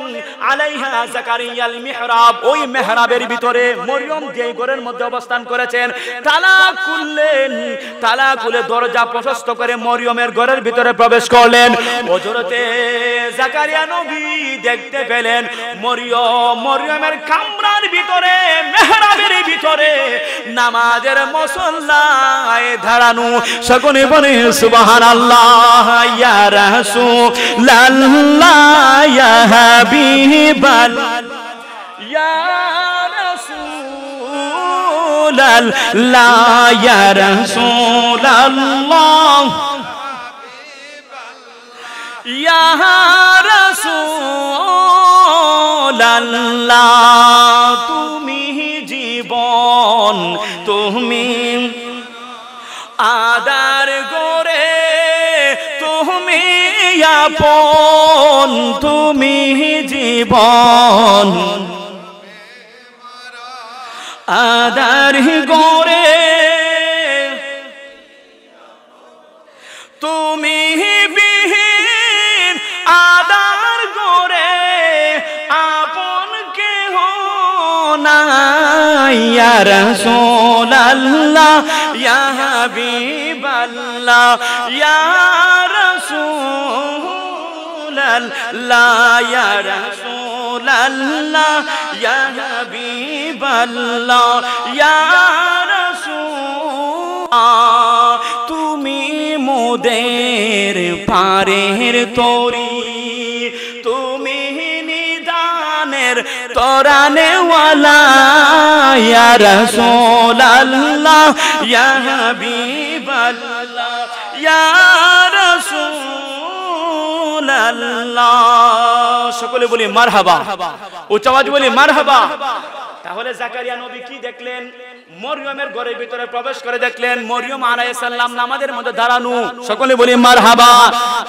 আলাইহা জাকারিয়াল মিহরাব, ওই মেহরাবের ভিতরে মরিয়ম যে ঘরের মধ্যে অবস্থান করেছেন, তালা খুললেন, তালা খুলে দরজা প্রশস্ত করে মরিয়মের ঘরের ভিতরে প্রবেশ করলেন। হযরতে জাকারিয়া নবী দেখতে পেলেন মরিয়মের কামরার ভিতরে, মেহরাবের ভিতরে নামাজের মুসল্লায় দাঁড়ানো। সকলে বলে সুবহানাল্লাহ। ইয়া রাসূলাল্লাহ, ইয়া হাবিবাল্লাহ, ইয়া রাসূলাল্লাহ, ইয়া রাসূলাল্লাহ, ইয়া রাসূলাল্লাহ। তুমি জীবন, তুমি আদার গোরে, তুমি আপন, তুমি জীবন আদার গোরে, তুমি বিহীন আদার গোরে, আপন কেহ নাই। ইয়া রাসূলাল্লাহ, ইয়া হাবিবাল্লাহ, ইয়া রাসূলাল্লাহ, ইয়া রাসূলাল্লাহ, ইয়া হাবিবাল্লাহ, ইয়া রাসূল। তুমি মোদের পারের তরি, তুমি নিদানের তরানেওয়ালা। ইয়া রাসূলাল্লাহ, ইয়া হাবিবাল্লাহ, ইয়া রাসূলাল্লাহ। সকলে বলি মারহাবা, উচ্চ আওয়াজ বলি মারহাবা। তাহলে জাকারিয়া নবী কি দেখলেন? মরিয়মের ঘরের ভিতরে প্রবেশ করে দেখলেন মরিয়ম আলাইহিস সালাম নামাজের মধ্যে দাঁড়ানো। সকলে বলি মারহাবা।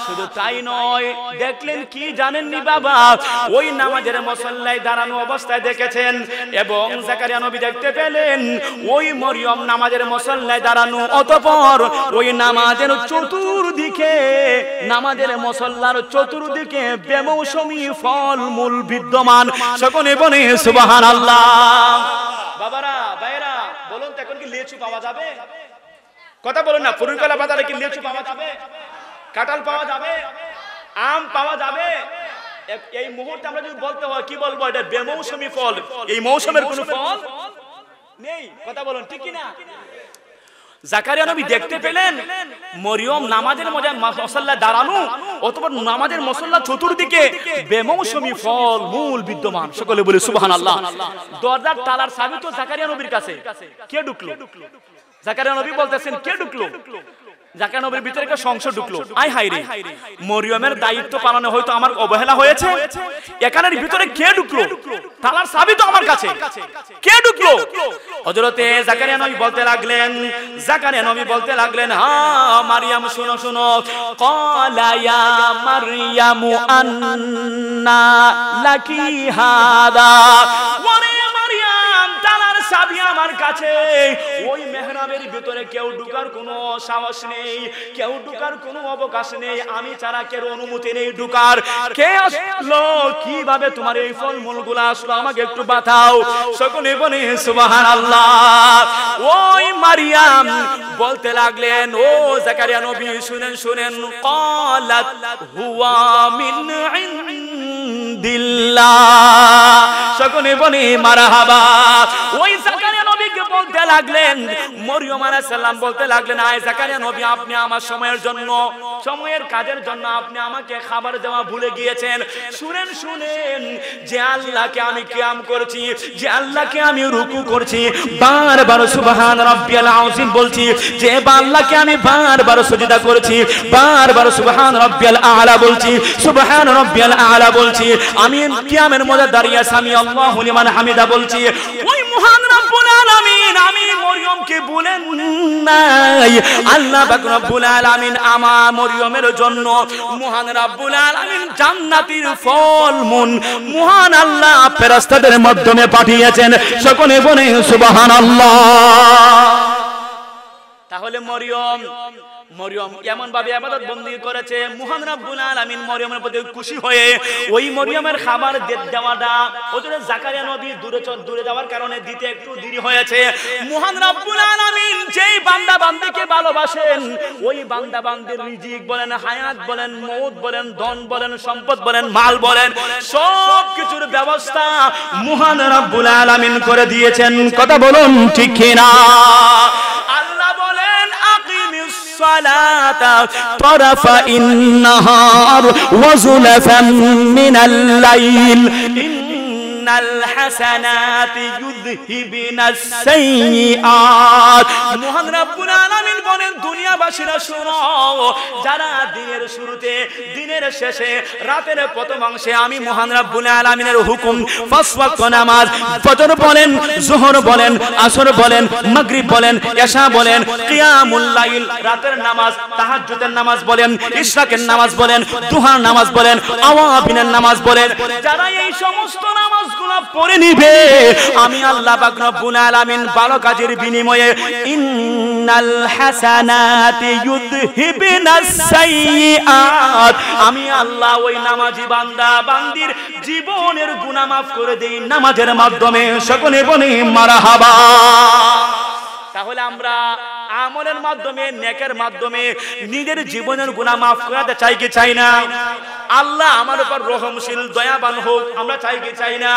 শুধু তাই নয়, দেখলেন কি জানেননি বাবা? ওই নামাজের মুসল্লায় দাঁড়ানো অবস্থায় দেখেছেন এবং জাকারিয়া নবী দেখতে পেলেন ওই মরিয়ম নামাজের মুসল্লায় দাঁড়ানো। অতঃপর ওই নামাজের চতুর্দিকে, নামাজের মুসল্লার চতুর্দিকে বেমৌসুমী ফলমূল বিদ্যমান। সকলে বলি সুবহানাল্লাহ। বাবারা ভাইরা, বলুন তো এখন কি লিচু পাওয়া যাবে? কথা বলুন না। ফুরুকলা বাজারে কি লিচু পাওয়া যাবে? কাঁঠাল পাওয়া যাবে? আম পাওয়া যাবে? এই মুহূর্তে আমরা যদি বলতে হয় কি বলবো? এটা বেমৌসুমী ফল, এই মৌসুমের কোনো ফল নেই। কথা বলুন ঠিক কি না? জাকারিয়া নবী দেখতে পেলেন মরিয়ম নামাজের মুসল্লায় দাঁড়ানো, অথবা নামাজের মুসল্লা চতুর্দিকে বেমৌসুমী ফল মূল বিদ্যমান। সকলে বলে সুবহানাল্লাহ। দরজার তালার চাবি তো জাকারিয়া নবীর কাছে। কে ঢুকলো? জাকারিয়া নবী বলতেছেন কে ঢুকলো? জাকারিয়া নবীর ভিতরে একটা সংশয় ঢুকলো। আয় হায় রে, মরিয়মের দায়িত্ব পালনে হয়তো আমার অবহেলা হয়েছে। এখানের ভিতরে কে ঢুকলো? তালার চাবি তো আমার কাছে, কে ঢুকলো? হযরতে জাকারিয়া নবী বলতে লাগলেন, জাকারিয়া নবী বলতে লাগলেন, হ্যাঁ মারিয়াম শুনো শুনো। ক্বালা ইয়া মারইয়ামু আন্না লাকি হাদা। ওরে কাছে ওই মেহরাবের ভিতরে কেউ ঢোকার কোনো সাহস নেই, কেউ ঢোকার কোনো অবকাশ নেই, আমি ছাড়া কেউ অনুমতি নেই ঢোকার। কে আসলো, কিভাবে তোমার এই ফলমূলগুলো আসলো আমাকে একটু বাতাও। সকলে বলে সুবহানাল্লাহ। ওই মারিয়াম বলতে লাগলেন, ও জাকারিয়া নবী শুনেন শুনেন, ক্বালাত হুয়া মিন ইনদিল্লাহ। সকলে বলে মারহাবা। ওই জাকারিয়া নবীকে বলতে লাগলেন, মরিয়ম আলাইহিস সালাম বলতে লাগলেন, আয় জাকারিয়া নবী, আপনি আমার সময়ের জন্য, সময়ের কাজের জন্য আপনি আমাকে খাবার দেওয়া ভুলে গিয়েছেন। শুনেন শুনেন, যে আল্লাহকে আমি কিয়াম করছি, যে আল্লাহকে আমি রুকু করছি, বারবার সুবহান রাব্বিয়াল আযীম বলছি, যে আল্লাহকে আমি বারবার সিজদা করছি, বারবার সুবহান রাব্বিয়াল আ'লা বলছি, সুবহান রাব্বিয়াল আ'লা বলছি, আমি কিয়ামের মধ্যে দাঁড়িয়ে সামি আল্লাহু লিমান হামিদা বলছি। ওই মহান রব্বুল আলামিন আমি মরিয়মকে বলেন নাই, আল্লাহ পাক রব্বুল আলামিন আমার মরিয়মের জন্য মহান রব্বুল আলামিন জান্নাতের ফলমূল মহান আল্লাহ ফেরেশতাদের মাধ্যমে পাঠিয়েছেন। সকলে বলে সুবহানাল্লাহ। তাহলে মরিয়ম এমন ভাবে ইবাদত বন্দী করেছে, মহান রব্বুল আলামিন মরিয়মের প্রতি খুশি হয়ে ওই মরিয়মের খাবার দেওয়াটা ওজন্য জাকারিয়া নবী দূরে যাওয়ার কারণে দিতে একটু দেরি হয়েছে। মহান রব্বুল আলামিন যেই বান্দা বান্দীকে ভালোবাসেন, ওই বান্দা বান্দির রিজিক বলেন, হায়াত বলেন, মওত বলেন, ধন বলেন, সম্পদ বলেন, মাল বলেন, সব কিছুর ব্যবস্থা মহান রব্বুল আলামিন করে দিয়েছেন। কথা বলুন ঠিক কিনা? আল্লাহ বলেন, আকিমিস সালাতা তরফা ইন্নাহার ওয়া যুলাফাম মিনাল লাইল ইন্নাল হাসানাতি ইউযহিবুনাস সাইয়্যাত। মহান রব্বুল আলামিন বলেন, দুনিয়াবাসীরা শোনো, যারা দিনের শুরুতে, দিনের শেষে, রাতের প্রথম অংশে আমি মহান রব্বুল আলামিনের হুকুম পাঁচ ওয়াক্ত নামাজ, ফজর বলেন, যোহর বলেন, আসর বলেন, মাগরিব বলেন, ইশা বলেন, কিয়ামুল লাইল রাতের নামাজ, তাহাজ্জুদের নামাজ বলেন, ইশরাকের নামাজ বলেন, দুহার নামাজ বলেন, আওয়াবিনের নামাজ বলেন, যারা এই সমস্ত নামাজগুলো পড়ে নিবে, আমি আল্লাহ পাক রব্বুল আলামিন ভালো কাজের বিনিময়ে ইন্নাল হাসানাতি ইউযহিবুনাস সাইয়্যাত, আমি আল্লাহ ওই নামাজি বান্দা বান্দির জীবনের গুনাহ মাফ করে দেই নামাজের মাধ্যমে। সকলে বলি মারহাবা। তাহলে আমরা আমলের মাধ্যমে, নেকের মাধ্যমে নিজের জীবনের গুনাহ মাফ করাতে চাই কি চাই না? আল্লাহ আমার উপর রহমশীল দয়াবান হোক, আমরা চাই কি চাই না?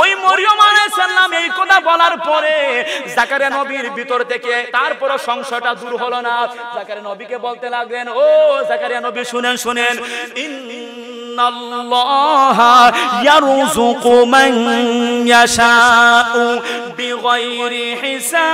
ওই মরিয়ম আলাইহিস সালাম এই কথা বলার পরে জাকারিয়া নবীর ভিতর থেকে তারপর সংশয়টা দূর হলো না। জাকারিয়া নবীকে বলতে লাগলেন, ও জাকারিয়া নবী শুনেন শুনেন, ইন্নাল্লাহা ইয়ারযুকু মান ইয়াশাউ বিগাইরি হিসাব।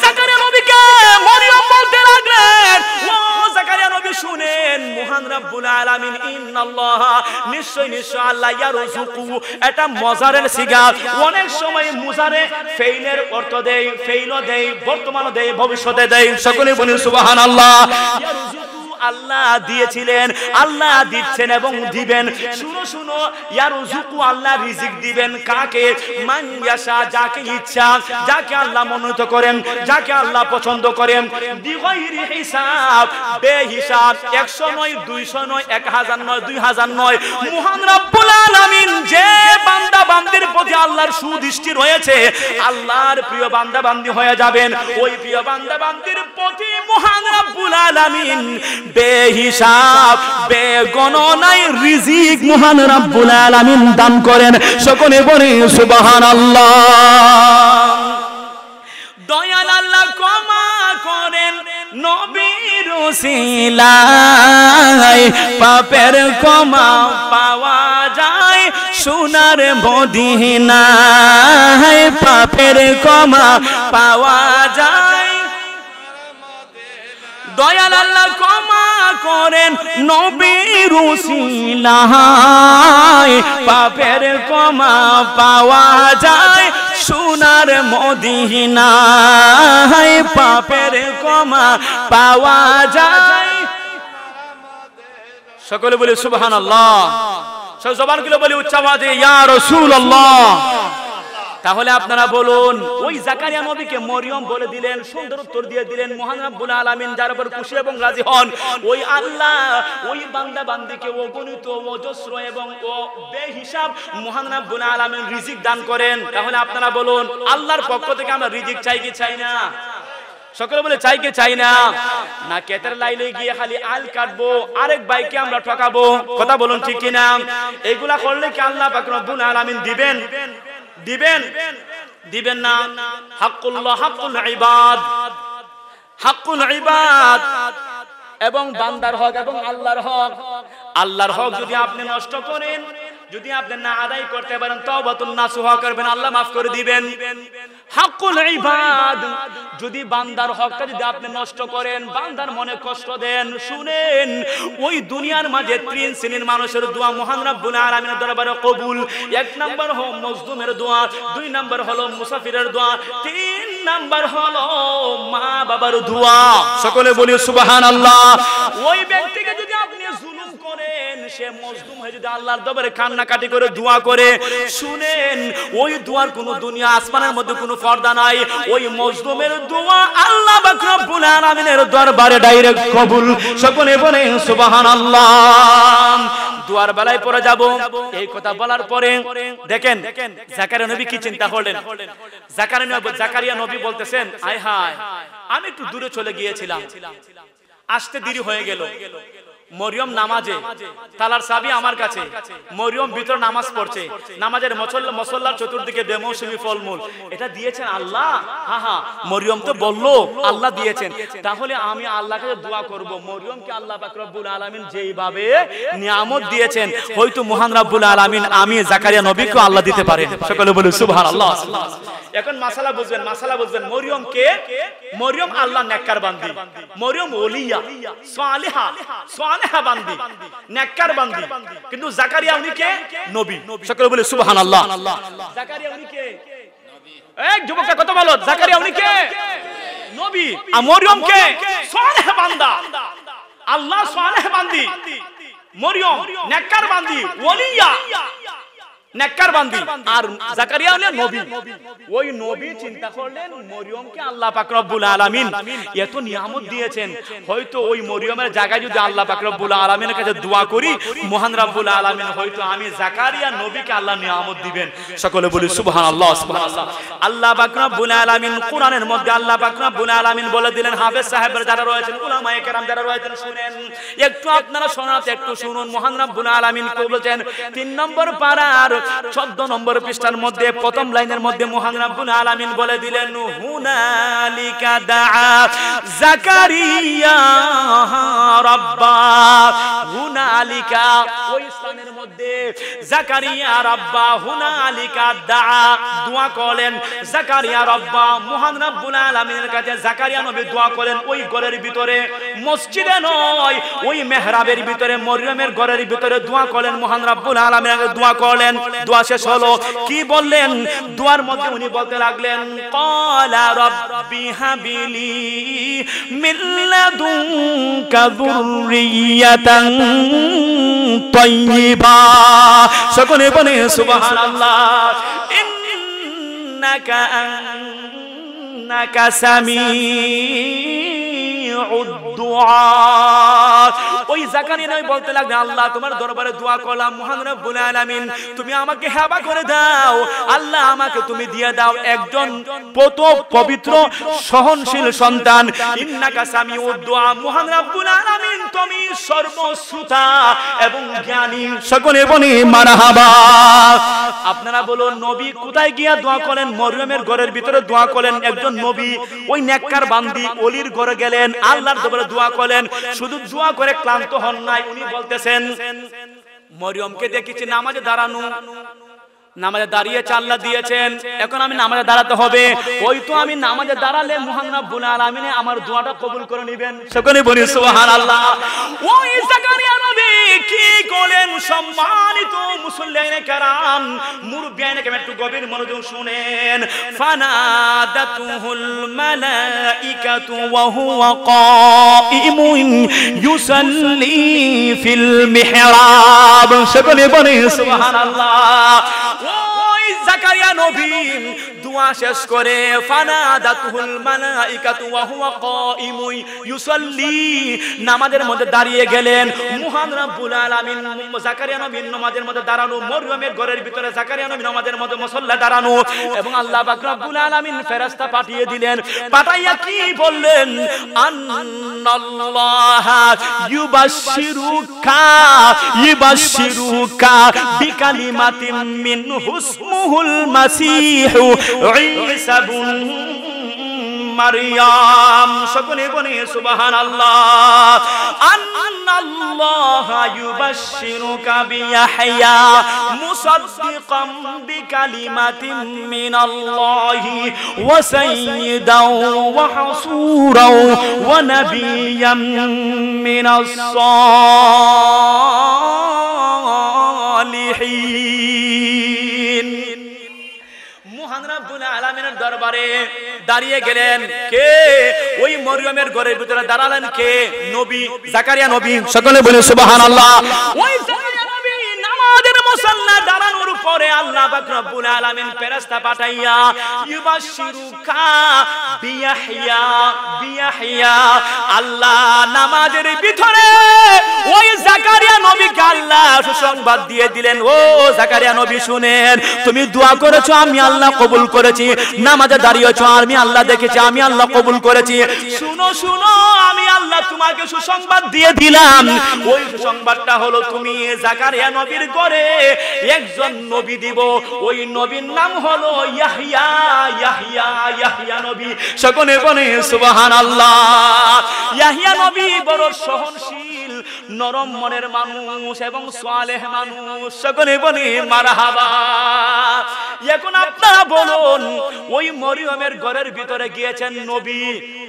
জাকারিয়া নবীকে মরিয়ম বলতে লাগলেন, ও জাকারিয়া নবী শুনেন, মহান রব্বুল আলামিন ইন্নাল্লাহা নিশ্চয় নিশ্চয় আল্লাহ ইয়ারযুকু, এটা মজারের সিগা। অনেক সময় মুজারে ফেইলের অর্থ দেয়, ফেইলও দেয়, বর্তমানও দেয়, ভবিষ্যতে দেয়। সকলে বলেন সুবহানাল্লাহ। আল্লাহ দিয়েছিলেন, আল্লাহ দিচ্ছেন এবং দিবেন। শুনো শুনো, ইয়ারযুকু আল্লাহ রিজিক দিবেন কাকে? মান ইয়াশা, যাকে ইচ্ছা, যাকে আল্লাহ মনোনীত করেন, যাকে আল্লাহ পছন্দ করেন, বিগাইরি হিসাব, বেহিসাব, 100 নয়, 200 নয়, 1000 নয়, 2000 নয়। মহান রব্বুল আলামিন যে বান্দা বান্দির প্রতি আল্লাহর সুদৃষ্টি রয়েছে, আল্লাহর প্রিয় বান্দা বান্দি হয়ে যাবেন। ওই প্রিয় বান্দা বান্দির প্রতি মহান রব্বুল আলামিন বেহিসাব, বেগণনায় রিজিক মহান রব্বুল আলামিন দান করেন। সকলে বলি সুবহানাল্লাহ। দয়াল আল্লাহ ক্ষমা করেন নবীর ওসিলায়, পাপের ক্ষমা পাওয়া যায় সোনার মদিনায়, পাপের ক্ষমা পাওয়া যায়। দয়াল আল্লাহ ক্ষমা করেন নবীর ওসিলায়, পাপের ক্ষমা পাওয়া যায় সোনার মদিনায়, পাপের ক্ষমা পাওয়া যায়। সকলে বলে সুবহানাল্লাহ। সব জবান খুলে বলি উচ্চ আওয়াজে ইয়া রাসূলুল্লাহ। তাহলে আপনারা বলুন, ওই জাকারিয়া নবীকে মরিয়ম বলে দিলেন, সুন্দর উত্তর দিয়ে দিলেন। মহান রব্বুল আলামিন যার উপর খুশি এবং রাজি হন, ওই আল্লাহ ওই বান্দা বান্দিকে অগণিত অজস্র এবং বেহিসাব মহান রব্বুল আলামিন রিজিক দান করেন। তাহলে আপনারা বলুন, আল্লাহর পক্ষ থেকে আমরা রিজিক চাই কি চাই না? সকলে বলে চাই কি চাই না? না কেতের লাইলে গিয়ে খালি আল কাটবো, আরেক ভাইকে আমরা ঠকাবো? কথা বলুন ঠিক কি না? এইগুলা করলে কি আল্লাহ পাক রব্বুল আলামিন দিবেন? দিবেন? দিবেন না। হাক্কুল্লাহ হাক্কুল ইবাদ, হাক্কুল ইবাদ এবং বান্দার হক এবং আল্লাহর হক। আল্লাহর হক যদি আপনি নষ্ট করেন, যদি আপনি না আদায় করতে পারেন, তওবাতুন নাসুহা করবেন, আল্লাহ maaf করে দিবেন। হাক্কুল ইবাদ, যদি বান্দার হকটা যদি আপনি নষ্ট করেন, বান্দার মনে কষ্ট দেন, শুনেন ওই দুনিয়ার মাঝে তিন শ্রেণীর মানুষের দোয়া মহান রব্বুল আলামিনের দরবারে কবুল। এক নাম্বার হলো মজলুমের দোয়া, দুই নাম্বার হলো মুসাফিরের দোয়া, তিন নাম্বার হলো মা বাবার দোয়া। সকলে বলি সুবহানাল্লাহ। ওই ব্যক্তিকে যদি আপনি জুলুম করেন, সে মজলুম হয়ে যদি আল্লাহর দরবারে কান্নাকাটি করে দোয়া করে, শুনেন ওই দোয়ার কোনো দুনিয়া আসমানের মধ্যে কোনো পর্দা নাই। ওই মজলুমের দোয়া আল্লাহ পাক রব্বুল আলামিনের দরবারে ডাইরেক্ট কবুল। সকলে বলেন সুবহানাল্লাহ। দোয়ার বেলায় পড়ে যাব। এই কথা বলার পরে দেখেন জাকারিয়া নবী কি চিন্তা করলেন। জাকারিয়া নবী বলতেছেন, আয় হায়, আমি একটু দূরে চলে গিয়েছিলাম, আসতে দেরি হয়ে গেল। মরিয়ম নামাজে, তালার চাবি আমার কাছে, মরিয়ম ভিতর নামাজ পড়ছে, নামাজের মুসল্লার চতুর্দিকে বেমৌসুমী ফলমূল, এটা দিয়েছেন আল্লাহ। হ্যাঁ হ্যাঁ, মরিয়ম তো বললো আল্লাহ দিয়েছেন, তাহলে আমি আল্লাহকে দোয়া করব। মরিয়মকে আল্লাহ পাক রব্বুল আলামিন যেইভাবে নিয়ামত দিয়েছেন, হয়তো মহান রব্বুল আলামিন আমি জাকারিয়া নবীকে আল্লাহ দিতে পারেন। সকলে বলুন সুবহানাল্লাহ। এখন মাসালা বুঝবেন, মাসালা বুঝবেন। মরিয়ম কে? মরিয়ম আল্লাহ নেককার বান্দি, মরিয়ম ওলিয়া সালেহা, সালেহা বান্দি, নেককার বান্দি। কিন্তু জাকারিয়া উনি কে? নবী। সকলে বলে সুবহানাল্লাহ। জাকারিয়া উনি কে? এক যুবকরা কথা বলো, জাকারিয়া উনি কে? নবী। আর মরিয়ম কে? সালেহা বান্দা। আল্লাহ সালেহা বান্দি, মরিয়ম নেককার বান্দি, ওলিয়া নেককার বান্দি, আর জাকারিয়া হলেন নবী। ওই নবী চিন্তা করলেন মরিয়মকে আল্লাহ পাক রব্বুল আলামিন এত নিয়ামত দিয়েছেন, হয়তো ওই মরিয়মের জায়গায় যদি আল্লাহ পাক রব্বুল আলামিনের কাছে দোয়া করি, মহান রব্বুল আলামিন হয়তো আমি জাকারিয়া নবীকে আল্লাহ নিয়ামত দিবেন। সকলে বলি সুবহানাল্লাহ সুবহানাল্লাহ। আল্লাহ পাক রব্বুল আলামিন কোরআনের মধ্যে আল্লাহ পাক রব্বুল আলামিন বলে দিলেন, হাফেজ সাহেবরা যারা রয়েছেন, উলামায়ে কেরাম যারা রয়েছেন, শুনেন একটু, আপনারা শোনাতে একটু শুনুন। মহান রব্বুল আলামিন বলেছেন 3 নম্বর পারার 14 নম্বর পৃষ্ঠার মধ্যে প্রথম লাইনের মধ্যে মহান রব্বুল আলামিন বলে দিলেন, হুনালিকা দাআ জাকারিয়া রাব্বা। হুনালিকা ওই স্থানের মধ্যে জাকারিয়া রাব্বা, হুনালিকা দাআ দোয়া করলেন জাকারিয়া রাব্বা। মহান রব্বুল আলামিনের কাছে জাকারিয়া নবী দোয়া করেন ওই ঘরের ভিতরে, মসজিদে নয়, ওই মেহরাবের ভিতরে, মরিয়মের ঘরের ভিতরে দোয়া করলেন। মহান রব্বুল আলামিনের কাছে দোয়া করলেন। দোয়া শেষ হলো, কি বললেন? দোয়ার মধ্যে উনি বলতে লাগলেন, ক্বালা রাব্বি হাবিলি মিন লাদুনকা যুররিয়াতান তাইয়্যিবা। সকলে বলে সুবহানাল্লাহ। ইন্নাকা সামিউদ দুআ। ওই জাকারিয়া নবী বলতে লাগলেন, আল্লাহ তোমার দরবারে দোয়া করলাম, মহান রব্বুল আলামিন তুমি আমাকে হেবা করে দাও, আল্লাহ আমাকে তুমি দিয়ে দাও একজন পবিত্র সহনশীল সন্তান। ইন্নাকা সামিউদ দুআ। মহান রব্বুল আলামিন তুমি সর্বশ্রোতা এবং জ্ঞানী। সকলে বলি মারহাবা। আপনারা বলুন, নবী কোথায় গিয়া দোয়া করেন? মরিয়মের ঘরের ভিতরে দোয়া করেন। একজন নবী ওই নেককার বান্দি ওলির ঘরে গেলেন, আল্লাহর দরবারে দোয়া করেন। শুধু দোয়া করে ক্লান্ত হন নাই, উনি বলতেছেন মরিয়মকে দেখেছি নামাজে দাঁড়ানো, নামাজে দাঁড়িয়েছে, আল্লাহ দিয়েছেন, এখন আমি নামাজে দাঁড়াতে হবে। ওই তো আমি নামাজে দাঁড়ালে মহান রব্বুল আলামিন আমার দোয়াটা কবুল করে নেবেন। সকলে বলি সুবহানাল্লাহ। ওই জাকারিয়া নবী কি করলেন? সম্মানিত মুসল্লিয়ানে কেরাম, মুরব্বিয়ানে কেরাম, একটু গভীর মনোযোগ শুনেন। ফানাদাতুহুল মালাইকাতু ওয়া হুয়া কাইমুন ইউসাল্লি ফিল মিহরাব। সকলে বলেন সুবহানাল্লাহ। ওই জাকারিয়া নবী দোয়া শেষ করে ফানাদাতুহুল মালাইকাতু ওয়া হুয়া কাইমুন ইউসাল্লি, নামাজের মধ্যে দাঁড়িয়ে গেলেন। মহান রব্বুল আলামিন জাকারিয়া নবীর নামাজের মধ্যে দাঁড়ানো, মরিয়মের ঘরের ভিতরে জাকারিয়া নবীর নামাজের মধ্যে মুসল্লা দাঁড়ানো, এবং আল্লাহ পাক রব্বুল আলামিন ফেরেশতা পাঠিয়ে দিলেন। পাঠাইয়া কি বললেন? আন্নাল্লাহা ইউবাশশিরুকা বিকালিমাতিন মিনহু ইসমুহুল মাসীহু ঈসা ইবন মারইয়াম। সকলে বলে সুবহানাল্লাহ। আন্নাল্লাহা ইউবাশশিরুকা বিয়াহইয়া মুসাদ্দিকাম বিকালিমাতিন মিনাল্লাহি ওয়া সাইয়্যিদাও ওয়া হাসূরাও ওয়া নাবিয়্যাম মিনাস সালিহিন। মহান রব্বুল আলামিনের দরবারে দাঁড়িয়ে গেলেন কে? ওই মরিয়মের ঘরের ভিতরে দাঁড়ালেন কে? নবী জাকারিয়া নবী। সকলে বলে সুবহানাল্লাহ। ওই জাকারিয়া নবী নামাজের মুসাল্লা দাঁড়ানোর পরে আল্লাহ পাক রব্বুল আলামিন ফেরেশতা পাঠাইয়া ইউবাশশিরুকা বিয়াহইয়া, আল্লাহ নামাজের ভিতরে ওই জাকারিয়া নবীকে আল্লাহ সুসংবাদ দিয়ে দিলেন। ও জাকারিয়া নবী শুনেন, তুমি দোয়া করেছো, আমি আল্লাহ কবুল করেছি। নামাজে দাঁড়িয়েছো, আমি আল্লাহ দেখেছি, আমি আল্লাহ কবুল করেছি। শুনো শুনো, আমি আল্লাহ তোমাকে সুসংবাদ দিয়ে দিলাম। ওই সুসংবাদটা হলো তুমি জাকারিয়া নবীর ঘরে একজন নবী দিব। ওই নবীর নাম হলো ইয়াহইয়া নবী। সকলে বলে সুবহানাল্লাহ। ইয়াহইয়া নবী বড় সহনশীল, নরম মনের মানুষ এবং সালেহ মানুষ। সকলে বলে মারহাবা। এখন আপনারা বলুন, ওই মরিয়মের ঘরের ভিতরে গিয়েছেন নবী,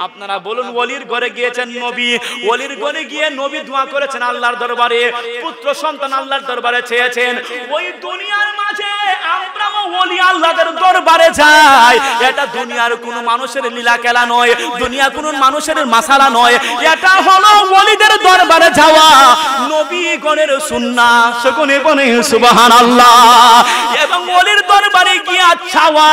আপনারা বলুন ওলির ঘরে গিয়েছেন নবী, ওলির ঘরে গিয়ে নবী দোয়া করেছেন আল্লাহর দরবারে, পুত্র সন্তান আল্লাহর দরবারে চেয়েছেন। ওই দুনিয়ার মাঝে আমরা ওলি আল্লাহর দরবারে যাই, এটা দুনিয়ার কোনো মানুষের লীলা খেলা নয়, দুনিয়া কোনো মানুষের মাসালা নয়, এটা হলো ওলিদের দরবারে যাওয়া, নবীগণের সুন্নাহ। সকলে বলে সুবহানাল্লাহ। এবং ওলির দরবারে গিয়ে চাওয়া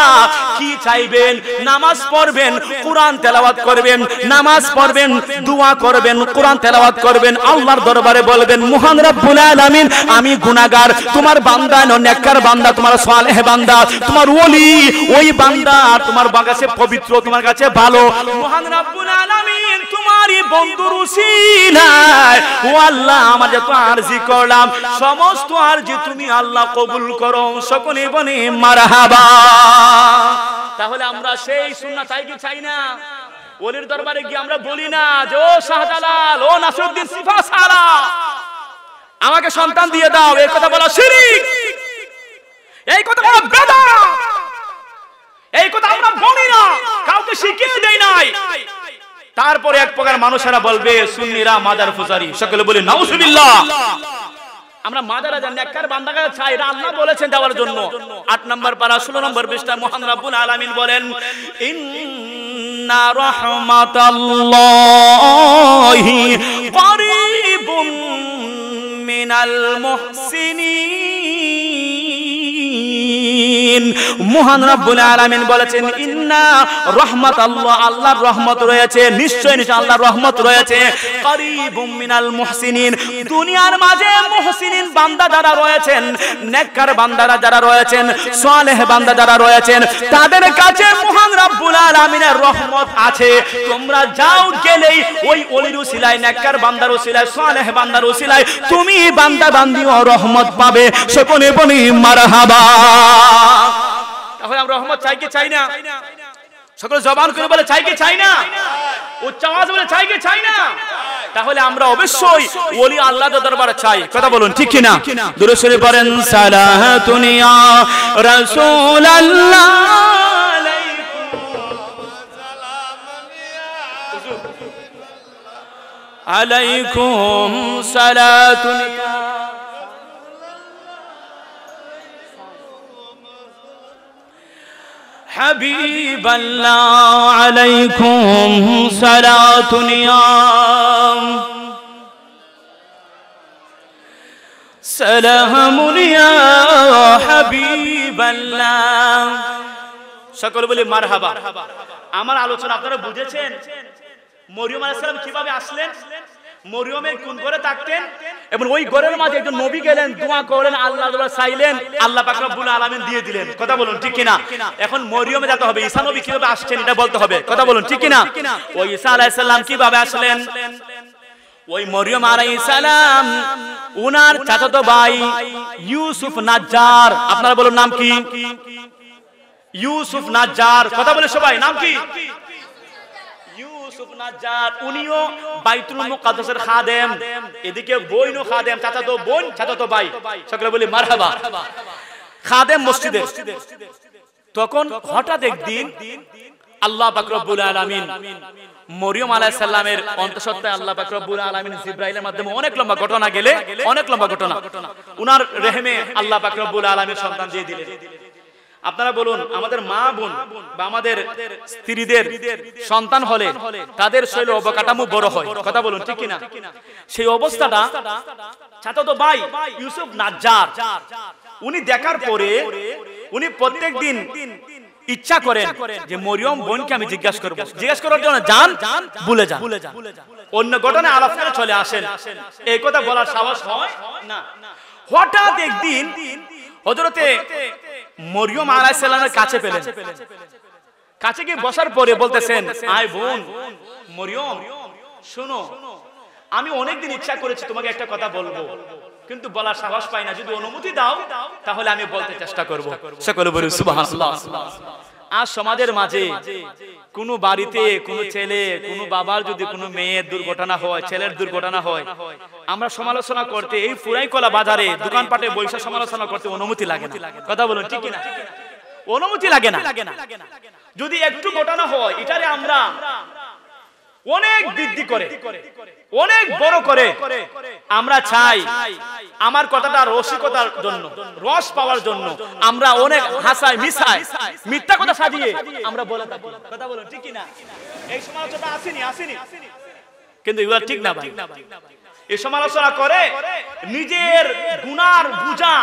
কি চাইবেন? নামাজ পড়বেন, কোরআন তেলাওয়াত করবেন, নামাজ পড়বেন, দোয়া করবেন, কোরআন তেলাওয়াত করবেন, আল্লাহর দরবারে বলবেন মহান রব্বুল আলামিন, আমি গুনাহগার, তোমার বান্দা নেককার বান্দা, তোমার সালেহ বান্দা, তোমার ওলি, ওই বান্দা তোমার কাছে পবিত্র, তোমার কাছে ভালো। মহান রব্বুল আলামিন তোমারই বন্ধুর উসিলায় ও আল্লাহ আমার যত আরজি করলাম সমস্ত আরজি তুমি আল্লাহ কবুল করো। সকলে বলে মারহাবা। তাহলে আমরা সেই সুন্নাহ চাই কি চাই না? ওলির দরবারে গিয়ে আমরা বলি না যে ও শাহজালাল, ও নাসিরউদ্দিন সিফা সারা, আমাকে সন্তান দিয়ে দাও। এই কথা বলা শিরক, এই কথা বলা বেদাত, এই কথা আমরা বলি না, কাউকে শিখিয়ে দেই নাই। তারপরে এক প্রকার মানুষেরা বলবে সুন্নিরা মাজার পূজারি। সকলে বলি নাউজুবিল্লাহ। আমরা মাজারে যান, নেককার বান্দাকে চাই, এটা আল্লাহ বলেছেন দেওয়ার জন্য। 8 নম্বর পারা 16 নম্বর পৃষ্ঠা মহান রব্বুল আলামিন বলেন ইন্না রাহমাতাল্লাহি করিবুম মিনাল মুহসিনিন। মহান রব্বুল আলামিন বলেছেন ইন্না রাহমাতাল্লাহ, আল্লাহর রহমত রয়েছে, নিশ্চয় নিশ্চয় আল্লাহর রহমত রয়েছে, করিবুম মিনাল মুহসিনিন, দুনিয়ার মাঝে মুহসিনিন বান্দা যারা রয়েছেন, নেককার বান্দারা যারা রয়েছেন, সালেহ বান্দা যারা রয়েছেন, তাদের কাছে মহান রব্বুল আলামিনের রহমত আছে। তোমরা যাও, গেলেই ওই ওলির উসিলায়, নেককার বান্দার উসিলায়, সালেহ বান্দার উসিলায় তুমি বান্দা বান্দিও রহমত পাবে। সকলে বলি মারহাবা। তাহলে আমরা রহমত চাই কি চাই না? সকলে জবান করে বলে চাই কি চাই না? উচ্চ আওয়াজ বলে চাই কি চাই না? তাহলে আমরা অবশ্যই ওলি আল্লাহর দরবারে চাই। কথা বলুন ঠিক কি না? দুরূদ শরীফ পড়েন সালাতুন ইয়া রাসূলুল্লাহ আলাইকুম সালাতুন হাবিবাল্লাহ আলাইকুম সালাতুন ইয়া সালামুন ইয়া হাবিবাল্লাহ। সকলে বলি মারহাবা। আমার আলোচনা আপনারা বুঝেছেন? মরিয়ম আলাইহিস সালাম কিভাবে আসলেন, মরিয়মের কোন ঘরে থাকতেন, এবং ওই ঘরের মাঝে একজন নবী গেলেন, দোয়া করলেন, আল্লাহ দোয়া চাইলেন, আল্লাহ পাক রব্বুল আলামিন দিয়ে দিলেন। কথা বলুন ঠিক কিনা? এখন মরিয়মে যেতে হবে, ঈসা নবী কিভাবে আসছেন এটা বলতে হবে। কথা বলুন ঠিক কিনা? ওই ঈসা আলাইহিস সালাম কিভাবে আসলেন? ওই মরিয়ম আলাইহিস সালাম উনার চাচাতো ভাই ইউসুফ নাজ্জার, আপনারা বলুন নাম কি? ইউসুফ নাজ্জার। কথা বলে সবাই, নাম কি? ইউসুফ নাজ্জার। উনিও বাইতুল মুকাদ্দাসের খাদেম, এদিকে বোনও খাদেম, চাচাতো বোন চাচাতো ভাই। সকলে বলি মারহাবা। খাদেম মসজিদে। তখন হঠাৎ একদিন আল্লাহ পাক রব্বুল আলামিন মরিয়ম আলাইহিস সালামের অন্তঃসত্ত্বায় আল্লাহ পাক রব্বুল আলামিন জিবরাইলের মাধ্যমে অনেক লম্বা ঘটনা গেলে, অনেক লম্বা ঘটনা, উনার রেহেমে আল্লাহ পাক রব্বুল আলামিন সন্তান দিয়ে দিলেন। আপনারা বলুন, আমাদের মা বোন বা আমাদের স্ত্রীদের সন্তান হলে তাদের শরীর অবকাঠামো বড় হয়। কথা বলুন ঠিক কিনা? সেই অবস্থাটা চাচাতো ভাই ইউসুফ নাজ্জার উনি দেখার পরে উনি প্রত্যেক দিন ইচ্ছা করেন যে মরিয়ম বোনকে আমি জিজ্ঞাসা করব। জিজ্ঞাসা করার জন্য যান, ভুলে যান, অন্য ঘটনায় আলাপ করে চলে আসেন, এই কথা বলার সাহস হয় না। হঠাৎ একদিন হযরতে মরিয়ম আলাইহিস সালামের কাছে পেলেন। কাছে গিয়ে বসার পরে বলতেছেন, আয় বোন মরিয়ম, শোনো, আমি অনেকদিন ইচ্ছা করেছি তোমাকে একটা কথা বলবো, কিন্তু বলার সাহস পাই না। যদি অনুমতি দাও তাহলে আমি বলতে চেষ্টা করব। সকলে বলি সুবহানাল্লাহ। আজ সমাজের মাঝে কোন বাড়িতে কোন ছেলে, কোন বাবার যদি কোনো মেয়ের দুর্ঘটনা হয়, ছেলের দুর্ঘটনা হয়, আমরা সমালোচনা করতে এই ফুরাইকলা বাজারে দোকানপাটে বৈশা সমালোচনা করতে অনুমতি লাগে না। কথা বলুন ঠিক কিনা? অনুমতি লাগে না। যদি একটু ঘটনা হয় এটারে আমরা অনেক বৃদ্ধি করে, অনেক বড় করে আমরা চাই আমার কথাটা রসিকতার জন্য, রস পাওয়ার জন্য আমরা অনেক হাসাই মিশাই মিথ্যা কথা সাজিয়ে আমরা বলে থাকি। কথা বলুন ঠিক কিনা? এই সমালোচনা আসেনি, কিন্তু এগুলো ঠিক না ভাই। এই সমালোচনা করে নিজের গুনার বোঝা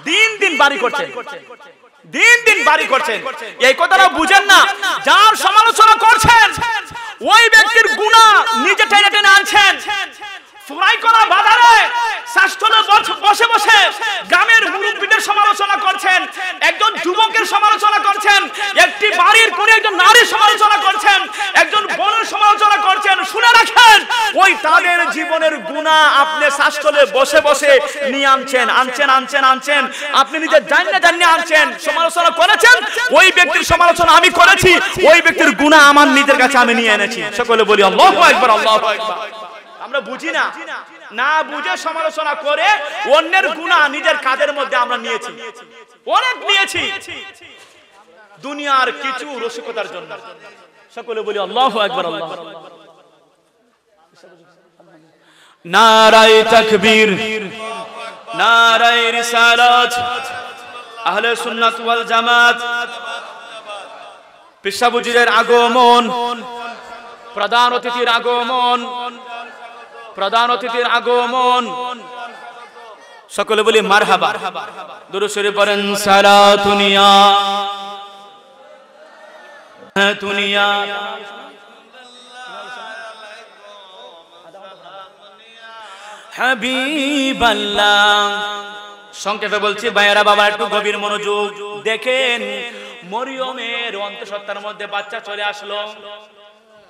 দিন দিন বাড়ি করছেন, দিন দিন বাড়ি করছেন। এই কথাটা বুঝেন না, যার সমালোচনা করছেন ওই ব্যক্তির গুনাহ নিজে টেনে টেনে আনছেন। ফুরাইকলা বাজারে শাস্ত্রে বসে বসে গ্রামের মুরব্বিদের সমালোচনা করছেন, একজন যুবকের সমালোচনা করছেন, একটি বাড়ির কোন একজন নারীর সমালোচনা করছেন, একজন বোনের সমালোচনা করছেন। শুনে রাখেন, ওই তাদের জীবনের গুনাহ আপনি শাস্ত্রে বসে বসে নিয়ে আনছেন। আপনি নিজে জান্নে আনছেন, সমালোচনা করেছেন। ওই ব্যক্তির সমালোচনা আমি করেছি, ওই ব্যক্তির গুনাহ আমার নিজের কাছে আমি নিয়ে এনেছি। সকলে বলি আল্লাহু আকবার, আল্লাহু আকবার। আমরা বুঝি না, না বুঝে সমালোচনা করে অন্যের গুনাহ নিজের কাঁধের মধ্যে আমরা নিয়েছি, অনেক নিয়েছি দুনিয়ার কিছু রসিকতার জন্য। সকলে বলি আল্লাহু আকবার, আল্লাহু আকবার। নারায়ে তাকবীর, নারায়ে রিসালাত, আহলে সুন্নাত ওয়াল জামাত। পেশাবুজিদের আগমন, প্রধান অতিথির আগমন, প্রধান অতিথির আগমন। সকলে বলি মারহাবা। দুরূদ শরীফ পড়েন, সালাতুন ইয়া দুনিয়া। হাবিবাল্লাহ। সংক্ষেপে বলছি ভাইয়েরা, বাবা একটু গভীর মনোযোগ দেখেন। মরিয়মের অন্তঃসত্ত্বার মধ্যে বাচ্চা চলে আসলো,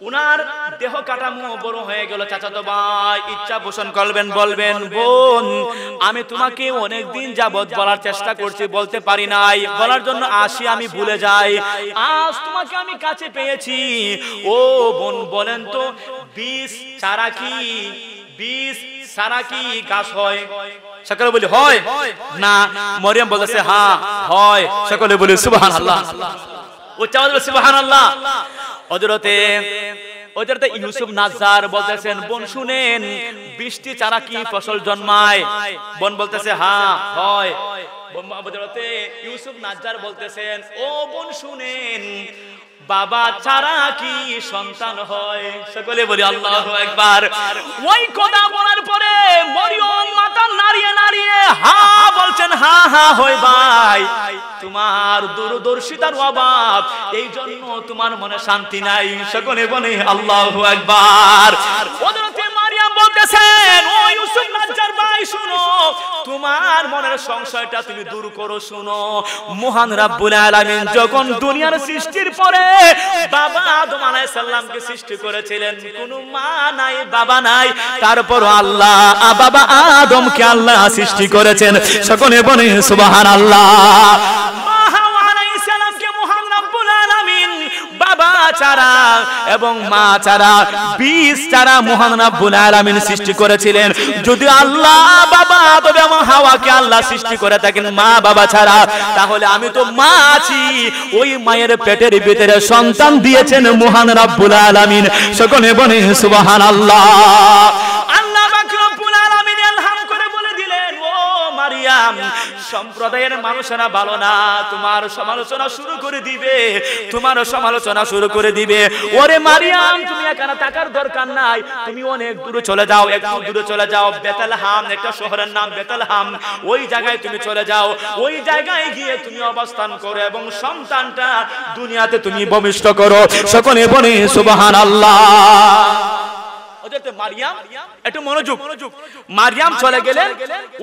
উনার দেহ কাঠামো বড় হয়ে গেল। চাচাতো ভাই ইচ্ছা পোষণ করবেন, বলবেন বোন আমি তোমাকে অনেকদিন যাবত বলার চেষ্টা করছি, বলতে পারি নাই, বলার জন্য আসি আমি ভুলে যাই। আজ তোমাকে আমি কাছে পেয়েছি। ও বোন বলেন তো, বীজ ছাড়া কি গাছ হয়? সকলে বলি হয় না? মরিয়ম বলেছে হ্যাঁ হয়। সকলে বলি সুবহানাল্লাহ, উচ্চ আওয়াজে সুবহানাল্লাহ। হযরতে ওদেরতে ইউসুফ নাজ্জার বলতেছেন বোন শুনেন বৃষ্টি ছাড়া কি ফসল জন্মায়? বোন বলতেছে হ্যাঁ হয়। ইউসুফ নাজ্জার বলতেছেন ও বোন শুনেন বাবা ছাড়া কি সন্তান হয়? সকলে বলি আল্লাহু আকবার। ওই কথা বলার পরে মরিয়ম মাথা নাড়িয়ে নাড়িয়ে হ্যাঁ বলছেন হ্যাঁ হ্যাঁ হয় ভাই, তোমার দূরদর্শিতার অভাব, এই জন্য তোমার মনে শান্তি নাই। সকলে বলে আল্লাহু আকবার। হযরতে মারিয়াম বলতেছেন ও ইউসুফ নাজ্জার ভাই শুনো, তোমার মনের সংশয়টা তুমি দূর করো। শুনো, মহান রাব্বুল আলামিন যখন দুনিয়ার সৃষ্টির পরে বাবা আদম আলাইহিস সালামকে সৃষ্টি করেছিলেন, কোনো মা নাই বাবা নাই, তারপর আল্লাহ বাবা আদমকে আল্লাহ সৃষ্টি করেছেন। সকলে বলে সুবহানাল্লাহ। বাবা ছাড়া এবং মা ছাড়া বীজ ছাড়া মহান রাব্বুল আলামিন সৃষ্টি করেছিলেন। যদি আল্লাহ বাবা আদম এবং হাওয়াকে আল্লাহ সৃষ্টি করে থাকেন মা বাবা ছাড়া, তাহলে আমি তো মা আছি, ওই মায়ের পেটের ভিতরে সন্তান দিয়েছেন মহান রাব্বুল আলামিন। সকলে বলে সুবহানাল্লাহ। আল্লাহ রাব্বুল আলামিন ইলহাম করে বলে দিলেন ও মারিয়াম, সম্প্রদায়ের মানুষেরা ভালো না, তোমার সমালোচনা শুরু করে দিবে, তোমার সমালোচনা শুরু করে দিবে। ওরে মারিয়াম, তুমি এখানে থাকার দরকার নাই, তুমি অনেক দূরে চলে যাও, একটু দূরে চলে যাও। বেতলহাম একটা শহরের নাম বেতলহাম, ওই জায়গায় তুমি চলে যাও, ওই জায়গায় গিয়ে তুমি অবস্থান করো এবং সন্তানটা দুনিয়াতে তুমি ভূমিষ্ঠ করো। সকলে বলে সুবহানাল্লাহ। মারিয়াম একটু মনোযোগ। মারিয়াম চলে গেলেন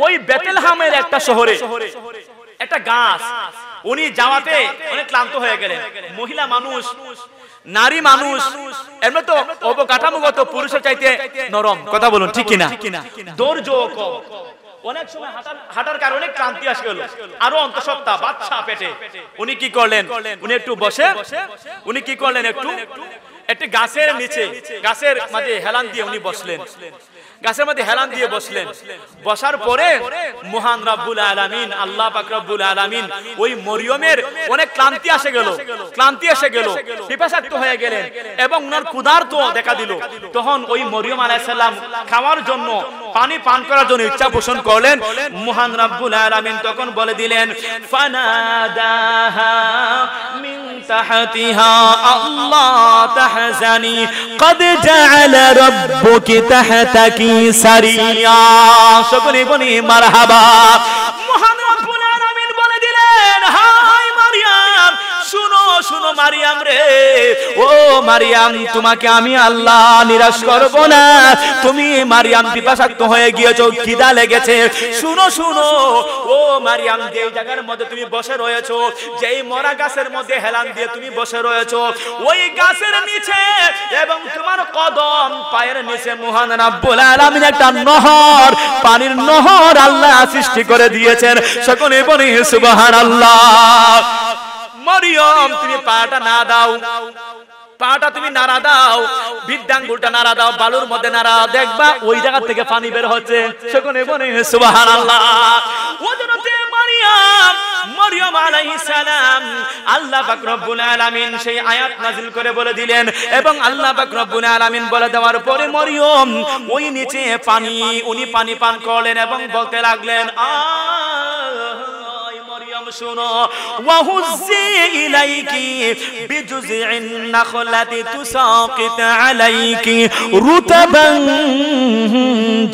ওই বেতলহামের একটা শহরে, একটা গাছ, উনি যাওয়াতে অনেক ক্লান্ত হয়ে গেলেন। মহিলা মানুষ, নারী মানুষ এমনি তো অবকাঠামোগত পুরুষের চাইতে নরম, কথা বলুন ঠিক কিনা? ধৈর্য কম, অনেক সময় হাঁটার কারণে ক্লান্তি আসে গেল, আরো অন্তঃসত্ত্বা বাচ্চা পেটে। উনি কি করলেন? উনি একটু বসে, উনি কি করলেন? একটি গাছের নিচে, গাছের মাঝে হেলান দিয়ে উনি বসলেন, গাছের মধ্যে হেলান দিয়ে বসলেন। বসার পরে মহান রাব্বুল আলামিন আল্লাহ পাক রাব্বুল আলামিন ওই মরিয়মের অনেক ক্লান্তি এসে গেল, পিপাসার্ত হয়ে গেলেন এবং ওনার ক্ষুধার্ত দেখা দিল। তখন ওই মরিয়ম আলাইহিস সালাম খাওয়ার জন্য, পানি পান করার জন্য ইচ্ছা পোষণ করলেন। মহান রাব্বুল আলামিন তখন বলে দিলেন ফানাদাহা মিন তাহতিহা আল্লাহ তাহজানি قد جعل ربك تحتك সারিয়া। সকলে বলি মারহাবা। মহান রাব্বুল আলামিন বলে দিলেন হাই মারিয়াম, শুনো শুনো মারিয়াম রে, ও মারিয়াম তোমাকে আমি আল্লাহ নিরাশ করব না। তুমি মারিয়াম পিপাসার্ত হয়ে গিয়েছো, খিদা লেগেছে। শুনো শুনো ও মারিয়াম, যেই জায়গার মধ্যে তুমি বসে রয়েছো, যেই মরা গাছের মধ্যে হেলান দিয়ে তুমি বসে রয়েছো, ওই গাছের নিচে এবং তোমার কদম পায়ের নিচে মহান রাব্বুল আলামিন একটা নহর, পানির নহর আল্লাহ সৃষ্টি করে দিয়েছেন। সকলে বলি সুবহানাল্লাহ। মরিয়ম তুমি পাটা না দাও, পাটা তুমি নাড়া দাও, বৃদ্ধাঙ্গুলটা নাড়া দাও, বালুর মধ্যে নাড়া, দেখবা ওই জায়গা থেকে পানি বের হচ্ছে। সকলে বলে সুবহানাল্লাহ। হযরতে মারিয়াম, মরিয়ম আলাইহিস সালাম, আল্লাহ পাক রব্বুল আলামিন সেই আয়াত নাযিল করে বলে দিলেন এবং আল্লাহ পাক রব্বুল আলামিন বলে দেওয়ার পরে মরিয়ম ওই নিচে পানি, উনি পানি পান করলেন এবং বলতে লাগলেন শুনো, ওয়াহুজ্জি ইলাইকি বিজুযিন নাখলাতি তুসাকিত আলাইকি রুতাবান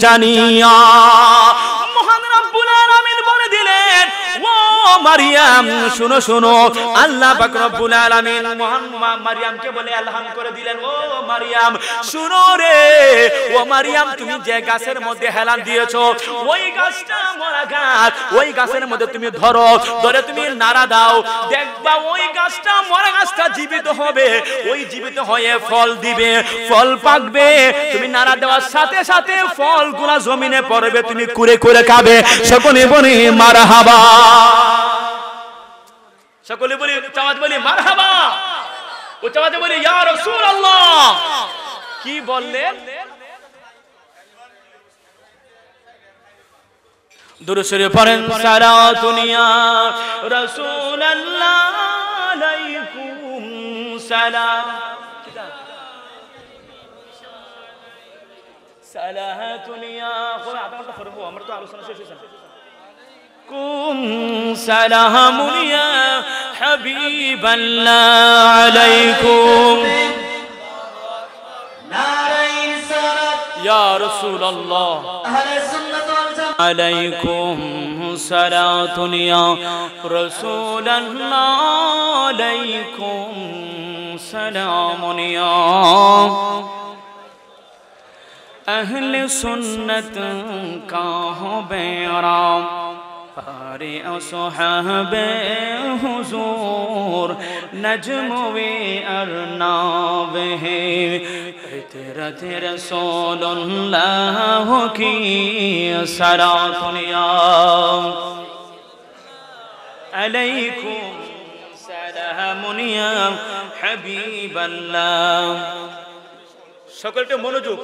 জানিয়া। মহান রাব্বুল আলামিন বলে দিলেন ও মারিয়াম শুনো শুনো, আল্লাহ পাক রব্বুল আলামিন মহান মারিয়ামকে বলে আলহাম করে দিলেন ও মারিয়াম শুনো রে, ও মারিয়াম তুমি যে গাছের মধ্যে হেলান দিয়েছো, ওই গাছটা মরা গাছ, ওই গাছের মধ্যে তুমি ধরো, ধরে তুমি নাড়া দাও, দেখবা ওই গাছটা মরা গাছটা জীবিত হবে, ওই জীবিত হয়ে ফল দিবে, ফল পাকবে। তুমি নাড়া দেওয়ার সাথে সাথে ফলগুলা জমিনে পড়বে, তুমি কুরে কুরে খাবে। সকলে বলি মারহাবা। সকলে বলি চাওয়াত বলি মারহাবা। ও চাওয়াতে বলি ইয়া রাসূলুল্লাহ। কি বললেন? দুরূদ শরীফ পড়েন সালাতুনিয়া রাসূলুল্লাহ আলাইকুম সালাম। সালাহাতুনিয়া কই আদাটা করব আমরা তো আলোচনা শেষ হইছে কুম সালাহামুনিয়া হাবিবাল্লাহ আলাইকুম নারায়ে সালাত ইয়া রাসূলুল্লাহ আহলে সুন্নাত ওয়াল জামাত আলাইকুম সালাতুনিয়া রাসূলুল্লাহ আলাইকুম সালামুনিয়া अहले सुन्नत का हो बेराम पारे असहाबे हुजूर नजमवे अरनाब है इतरत रसूलुल्लाह की सलातुनिया अलैकुम सलामुनिया हबीबल्लाह সকলকে মনোযোগ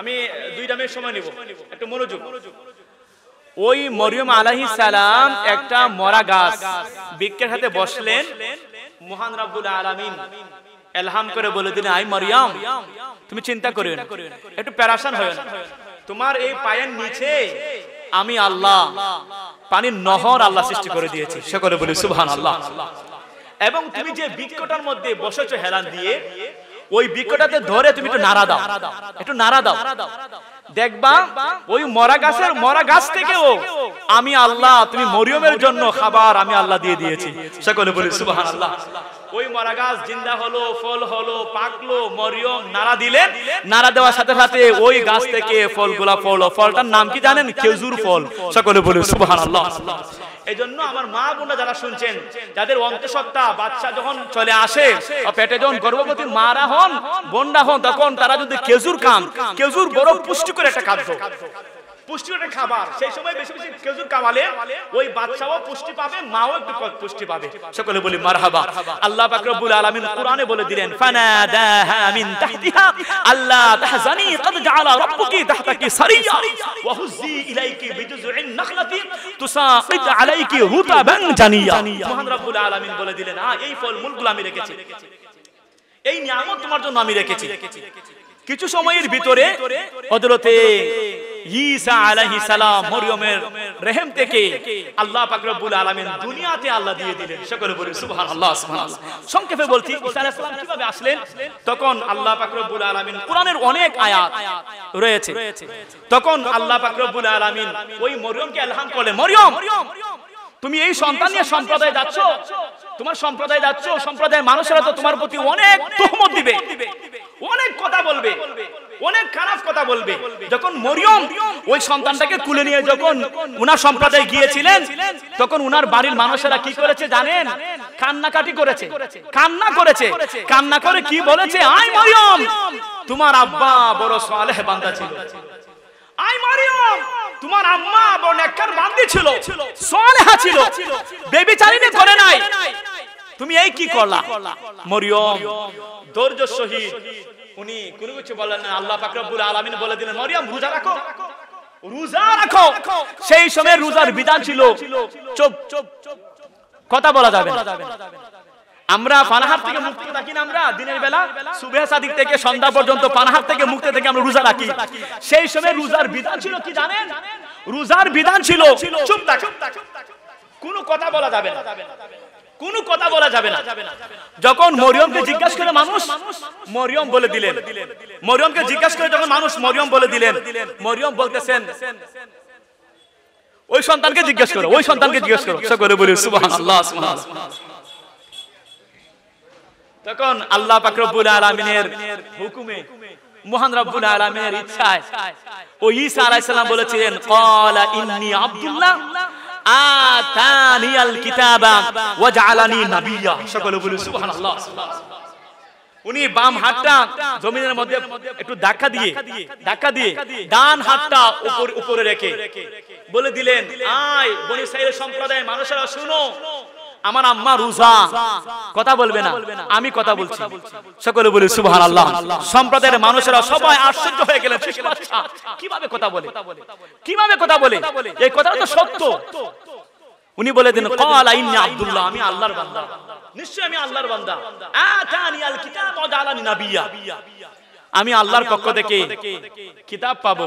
আমি 2 মিনিট সময় নিব একটু মনোযোগ ওই মরিয়ম আলাইহিস সালাম একটা মরা গাছ বৃক্ষের হাতে বসলেন মহান রব্বুল আলামিন ইলহাম করে বলে দিলেন আই মরিয়ম তুমি চিন্তা করিও না একটু পেরেশান হয়ো না তোমার এই পায়ের নিচে আমি আল্লাহ পানির নহর আল্লাহ সৃষ্টি করে দিয়েছি সকলে বলি সুবহানাল্লাহ এবং তুমি যে বৃক্ষটার মধ্যে বসেছো হেলান দিয়ে ওই বৃক্ষটাতে ধরে তুমি একটু নাড়া দাও দেখবা ওই মরা গাছ থেকেও আমি আল্লাহ তুমি মরিয়মের জন্য খাবার আমি আল্লাহ দিয়ে দিয়েছি সকলে বলি সুবহানাল্লাহ ওই মরা গাছ জিন্দা হলো ফল হলো পাকলো মরিয়ম নাড়া দিলেন নাড়া দেওয়ার সাথে সাথে ওই গাছ থেকে ফলগুলা পড়লো ফলটার নাম কি জানেন খেজুর ফল সকলে বলি সুবহানাল্লাহ এইজন্য আমার মা বোনরা যারা শুনছেন যাদের অন্তঃসত্ত্বা বাচ্চা যখন চলে আসে পেটে যখন গর্ভবতী মারা হন বোনরা হন তখন তারা যদি খেজুর খান খেজুর বড় পুষ্টিকর একটা খাদ্য পুষ্টিকর একটা খাবার সেই সময় বেশি বেশি খেজুর খাওয়ালে ওই বাচ্চাও পুষ্টি পাবে মাও একটু পুষ্টি পাবে সকলে বলি মারহাবা আল্লাহ পাক রব্বুল আলামিন কোরআনে বলে দিলেন ফানাদাহা মিন তাহতিহা আল্লা তাহজানি قد جعل ربك تحتك سريا وهزي اليك بجذع النخله تساقط عليك رطبا جنيا মহান রব্বুল আলামিন বলে দিলেন এই ফলমূলগুলো আমি রেখেছি এই নিয়ামত তোমার জন্য আমি রেখেছি কিছু সময়ের ভিতরে হযরতে ঈসা আলাইহিস সালাম মরিয়মের রহিম থেকে আল্লাহ পাক রব্বুল আলামিন দুনিয়াতে আল্লাহ দিয়ে দিলেন সকলে বলি সুবহানাল্লাহ সুবহানাল্লাহ সংক্ষেপে বলছি ঈসা আলাইহিস সালাম কিভাবে আসলেন তখন আল্লাহ পাক রব্বুল আলামিন কোরআনের অনেক আয়াত রয়েছে তখন আল্লাহ পাক রব্বুল আলামিন ওই মরিয়মকে ইলহাম করলেন মরিয়ম তুমি এই সন্তান নিয়ে সম্প্রদায়ে যাচ্ছ তোমার সম্প্রদায়ে যাচ্ছ সম্প্রদায়ের মানুষেরা তো তোমার প্রতি অনেক তোহমত দিবে অনেক কথা বলবে অনেক খারাপ কথা বলবে যখন মরিয়ম ওই সন্তানটাকে কুলে নিয়ে যখন উনার সম্প্রদায়ে গিয়েছিলেন তখন উনার বাড়ির মানুষেরা কি করেছে জানেন কান্নাকাটি করেছে কান্না করে কি বলেছে আই মরিয়ম তোমার আব্বা বড় সালেহ বান্দা ছিল আই মরিয়ম তোমার আম্মা বড় নেককার বান্দি ছিল সালেহা ছিল বেবিচারিনী করে নাই তুমি এই কি করলা মরিয়ম ধৈর্য সহিত উনি কোনো কিছু বললেন না আল্লাহ পাক রব্বুল আলামিন বলে দিলেন মরিয়ম রোজা রাখো সেই সময় রোজার বিধান ছিল চুপ কথা বলা যাবে না আমরা পানাহার থেকে মুক্তি থাকি না আমরা দিনের বেলা সুবহ সাদিক থেকে সন্ধ্যা পর্যন্ত পানাহার থেকে মুক্তি থেকে আমরা রোজা রাখি সেই সময় রোজার বিধান ছিল কি জানেন রোজার বিধান ছিল চুপ থাকো কোনো কথা বলা যাবে না কোনো কথা বলা যাবে না যখন মরিয়মকে জিজ্ঞাসা করে মানুষ মরিয়ম বলে দিলেন মরিয়মকে জিজ্ঞাসা করে যখন মানুষ মরিয়ম বলে দিলেন মরিয়ম বলতেছেন ওই সন্তানকে জিজ্ঞাসা করো সকলে বলি সুবহানাল্লাহ সুবহানাল্লাহ তখন আল্লাহ পাক রব্বুল আলামিনের হুকুমে মহান রব্বুল আলামিনের ইচ্ছায় ও ঈসা আলাইহিস সালাম বলেছিলেন ক্বালা ইন্নী আব্দুল্লাহ আতানিয়াল কিতাবা ওয়া জাআলানি নাবিয়্যা সকলে বলি সুবহানাল্লাহ উনি বাম হাতটা জমিনের মধ্যে একটু ধাক্কা দিয়ে ডান হাতটা উপরে রেখে বলে দিলেন আয় বনি ইসরাইল সম্প্রদায়ের মানুষেরা শুনো আমার আম্মা রোজা কথা বলবে না আমি কথা বলছি সকলে বলি সুবহানাল্লাহ সম্প্রদায়ের মানুষেরা সবাই আশ্চর্য হয়ে গেলেন কিভাবে কথা বলে এই কথাটা তো সত্য উনি বলে দিলেন ক্বালা ইন্নী আব্দুল্লাহ আমি আল্লাহর বান্দা নিশ্চয় আমি আল্লাহর বান্দা আতানিয়াল কিতাব ওয়া জাআলানি নাবিয়্যা আমি আল্লাহর পক্ষ থেকে কিতাব পাবো,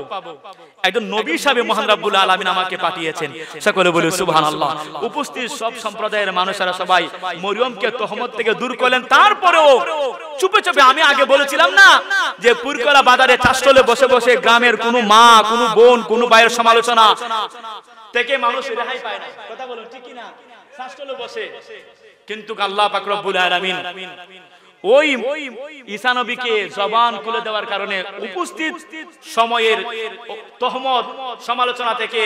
একজন নবী হিসাবে মহান রব্বুল আলামিন আমাকে পাঠিয়েছেন। সকলে বলি সুবহানাল্লাহ। উপস্থিত সব সম্প্রদায়ের মানুষেরা সবাই মরিয়মকে তহমত থেকে দূর করলেন। তারপরেও চুপে চুপে, আমি আগে বলেছিলাম না যে পুরকলা বাজারে চাষতলে বসে বসে গ্রামের কোনো মা, কোনো বোন, কোনো ভাইয়ের সমালোচনা থেকে মানুষ রেহাই পায় না। কথা বলুন ঠিক কি না? চাষতলে বসে, কিন্তু আল্লাহ পাক রব্বুল আলামিন ওই ঈসা নবীকে জবান খুলে দেওয়ার কারণে উপস্থিত সময়ের তহমত সমালোচনা থেকে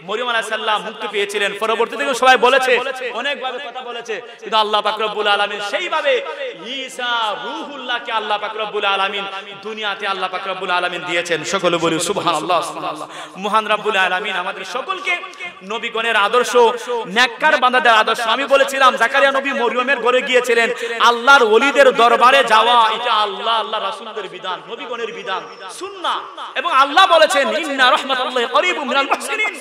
মরিয়ম আলাইহিস সালাম মুক্তি পেয়েছিলেন। পরবর্তীতে সবাই বলেছে, অনেকভাবে কথা বলেছে, কিন্তু আল্লাহ পাক রব্বুল আলামিন সেইভাবে ঈসা রূহুল্লাহকে আল্লাহ পাক রব্বুল আলামিন দুনিয়াতে আল্লাহ পাক রব্বুল আলামিন দিয়েছেন। সকলে বলি সুবহানাল্লাহ সুবহানাল্লাহ। মহান রব্বুল আলামিন আমাদের সকলকে নবীগণের আদর্শ, নেককার বান্দাদের আদর্শ। আমি বলেছিলাম জাকারিয়া নবী মরিয়মের ঘরে গিয়েছিলেন, আল্লাহর ওলিদের দরবারে যাওয়া এটা আল্লাহ রাসূলদের বিধান, নবীগণের বিধান, সুন্নাহ। এবং আল্লাহ বলেছেন ইন্না রাহমাতুল্লাহি করিবুম মিনাল মুহসিনিন,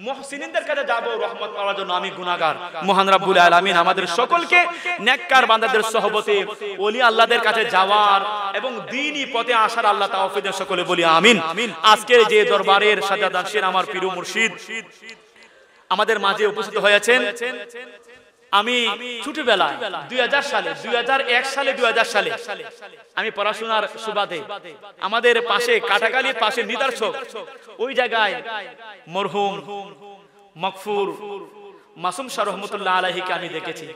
মুহসিনদের কাছে যাব রহমত পাওয়ার জন্য, আমি গুনাহগার। মহান রব্বুল আলামিন আমাদের সকলকে নেককার বান্দাদের সহবতে ওলি আল্লাহদের কাছে যাওয়ার এবং দ্বীনি পথে আসার আল্লাহ তৌফিক দেন। সকলে বলি আমিন। আজকে যে দরবারের সাজাদানশীন আমার প্রিয় মুর্শিদ আমাদের মাঝে উপস্থিত হয়েছেন, আমি ছোটবেলায় 2001 সালে আমি পড়াশোনার সুবাদে আমাদের পাশে কাটাকালির পাশে নিদর্শক ওই জায়গায় মরহুম মাগফুর মাসুম শাহ রহমাতুল্লাহ আলাইহিকে আমি দেখেছি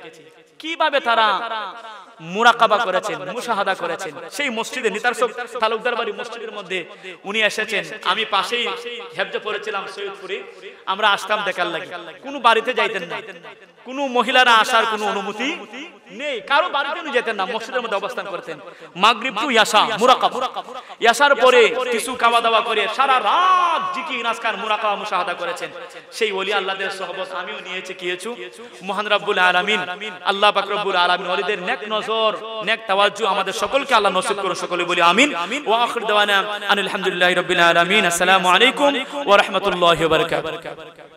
কিভাবে তারা মুরাকাবা করেছেন, মুশাহাদা করেছেন। সেই মসজিদে নিদর্শক তালুকদার বাড়ি মসজিদের মধ্যে উনি এসেছেন, আমি পাশেই হেফজে পড়েছিলাম সৈয়দপুরে। আমরা আসতাম দেখার লাগি, কোনো বাড়িতে যাইতেন না, কোনো মহিলারা আসার কোনো অনুমতি নেই, কারো বাড়িতে উনি যেতেন না, মসজিদের মধ্যে অবস্থান করতেন। মাগরিব টু ইয়াশা মুরাকাবা, ইয়াশার পরে কিছু খাওয়া দাওয়া করে সারা রাত জিকির আজকার মুরাকাবা মুশাহাদা করেছেন। সেই ওলি আল্লাহদের সহবত আমিও নিয়েছি, কিয়েছি। মহান রব্বুল আলামিন আল্লাহ পাক রব্বুল আলামিন ওলিদের নেক নজর, নেক তাওয়াজ্জু আমাদের সকলকে আল্লাহ নসিব করুন। সকলে বলি আমিন। ওয়া আখির দাওয়ানা আলহামদুলিল্লাহি রাব্বিল আলামিন। আসসালামু আলাইকুম ওয়া রাহমাতুল্লাহি ওয়া বারাকাতুহু।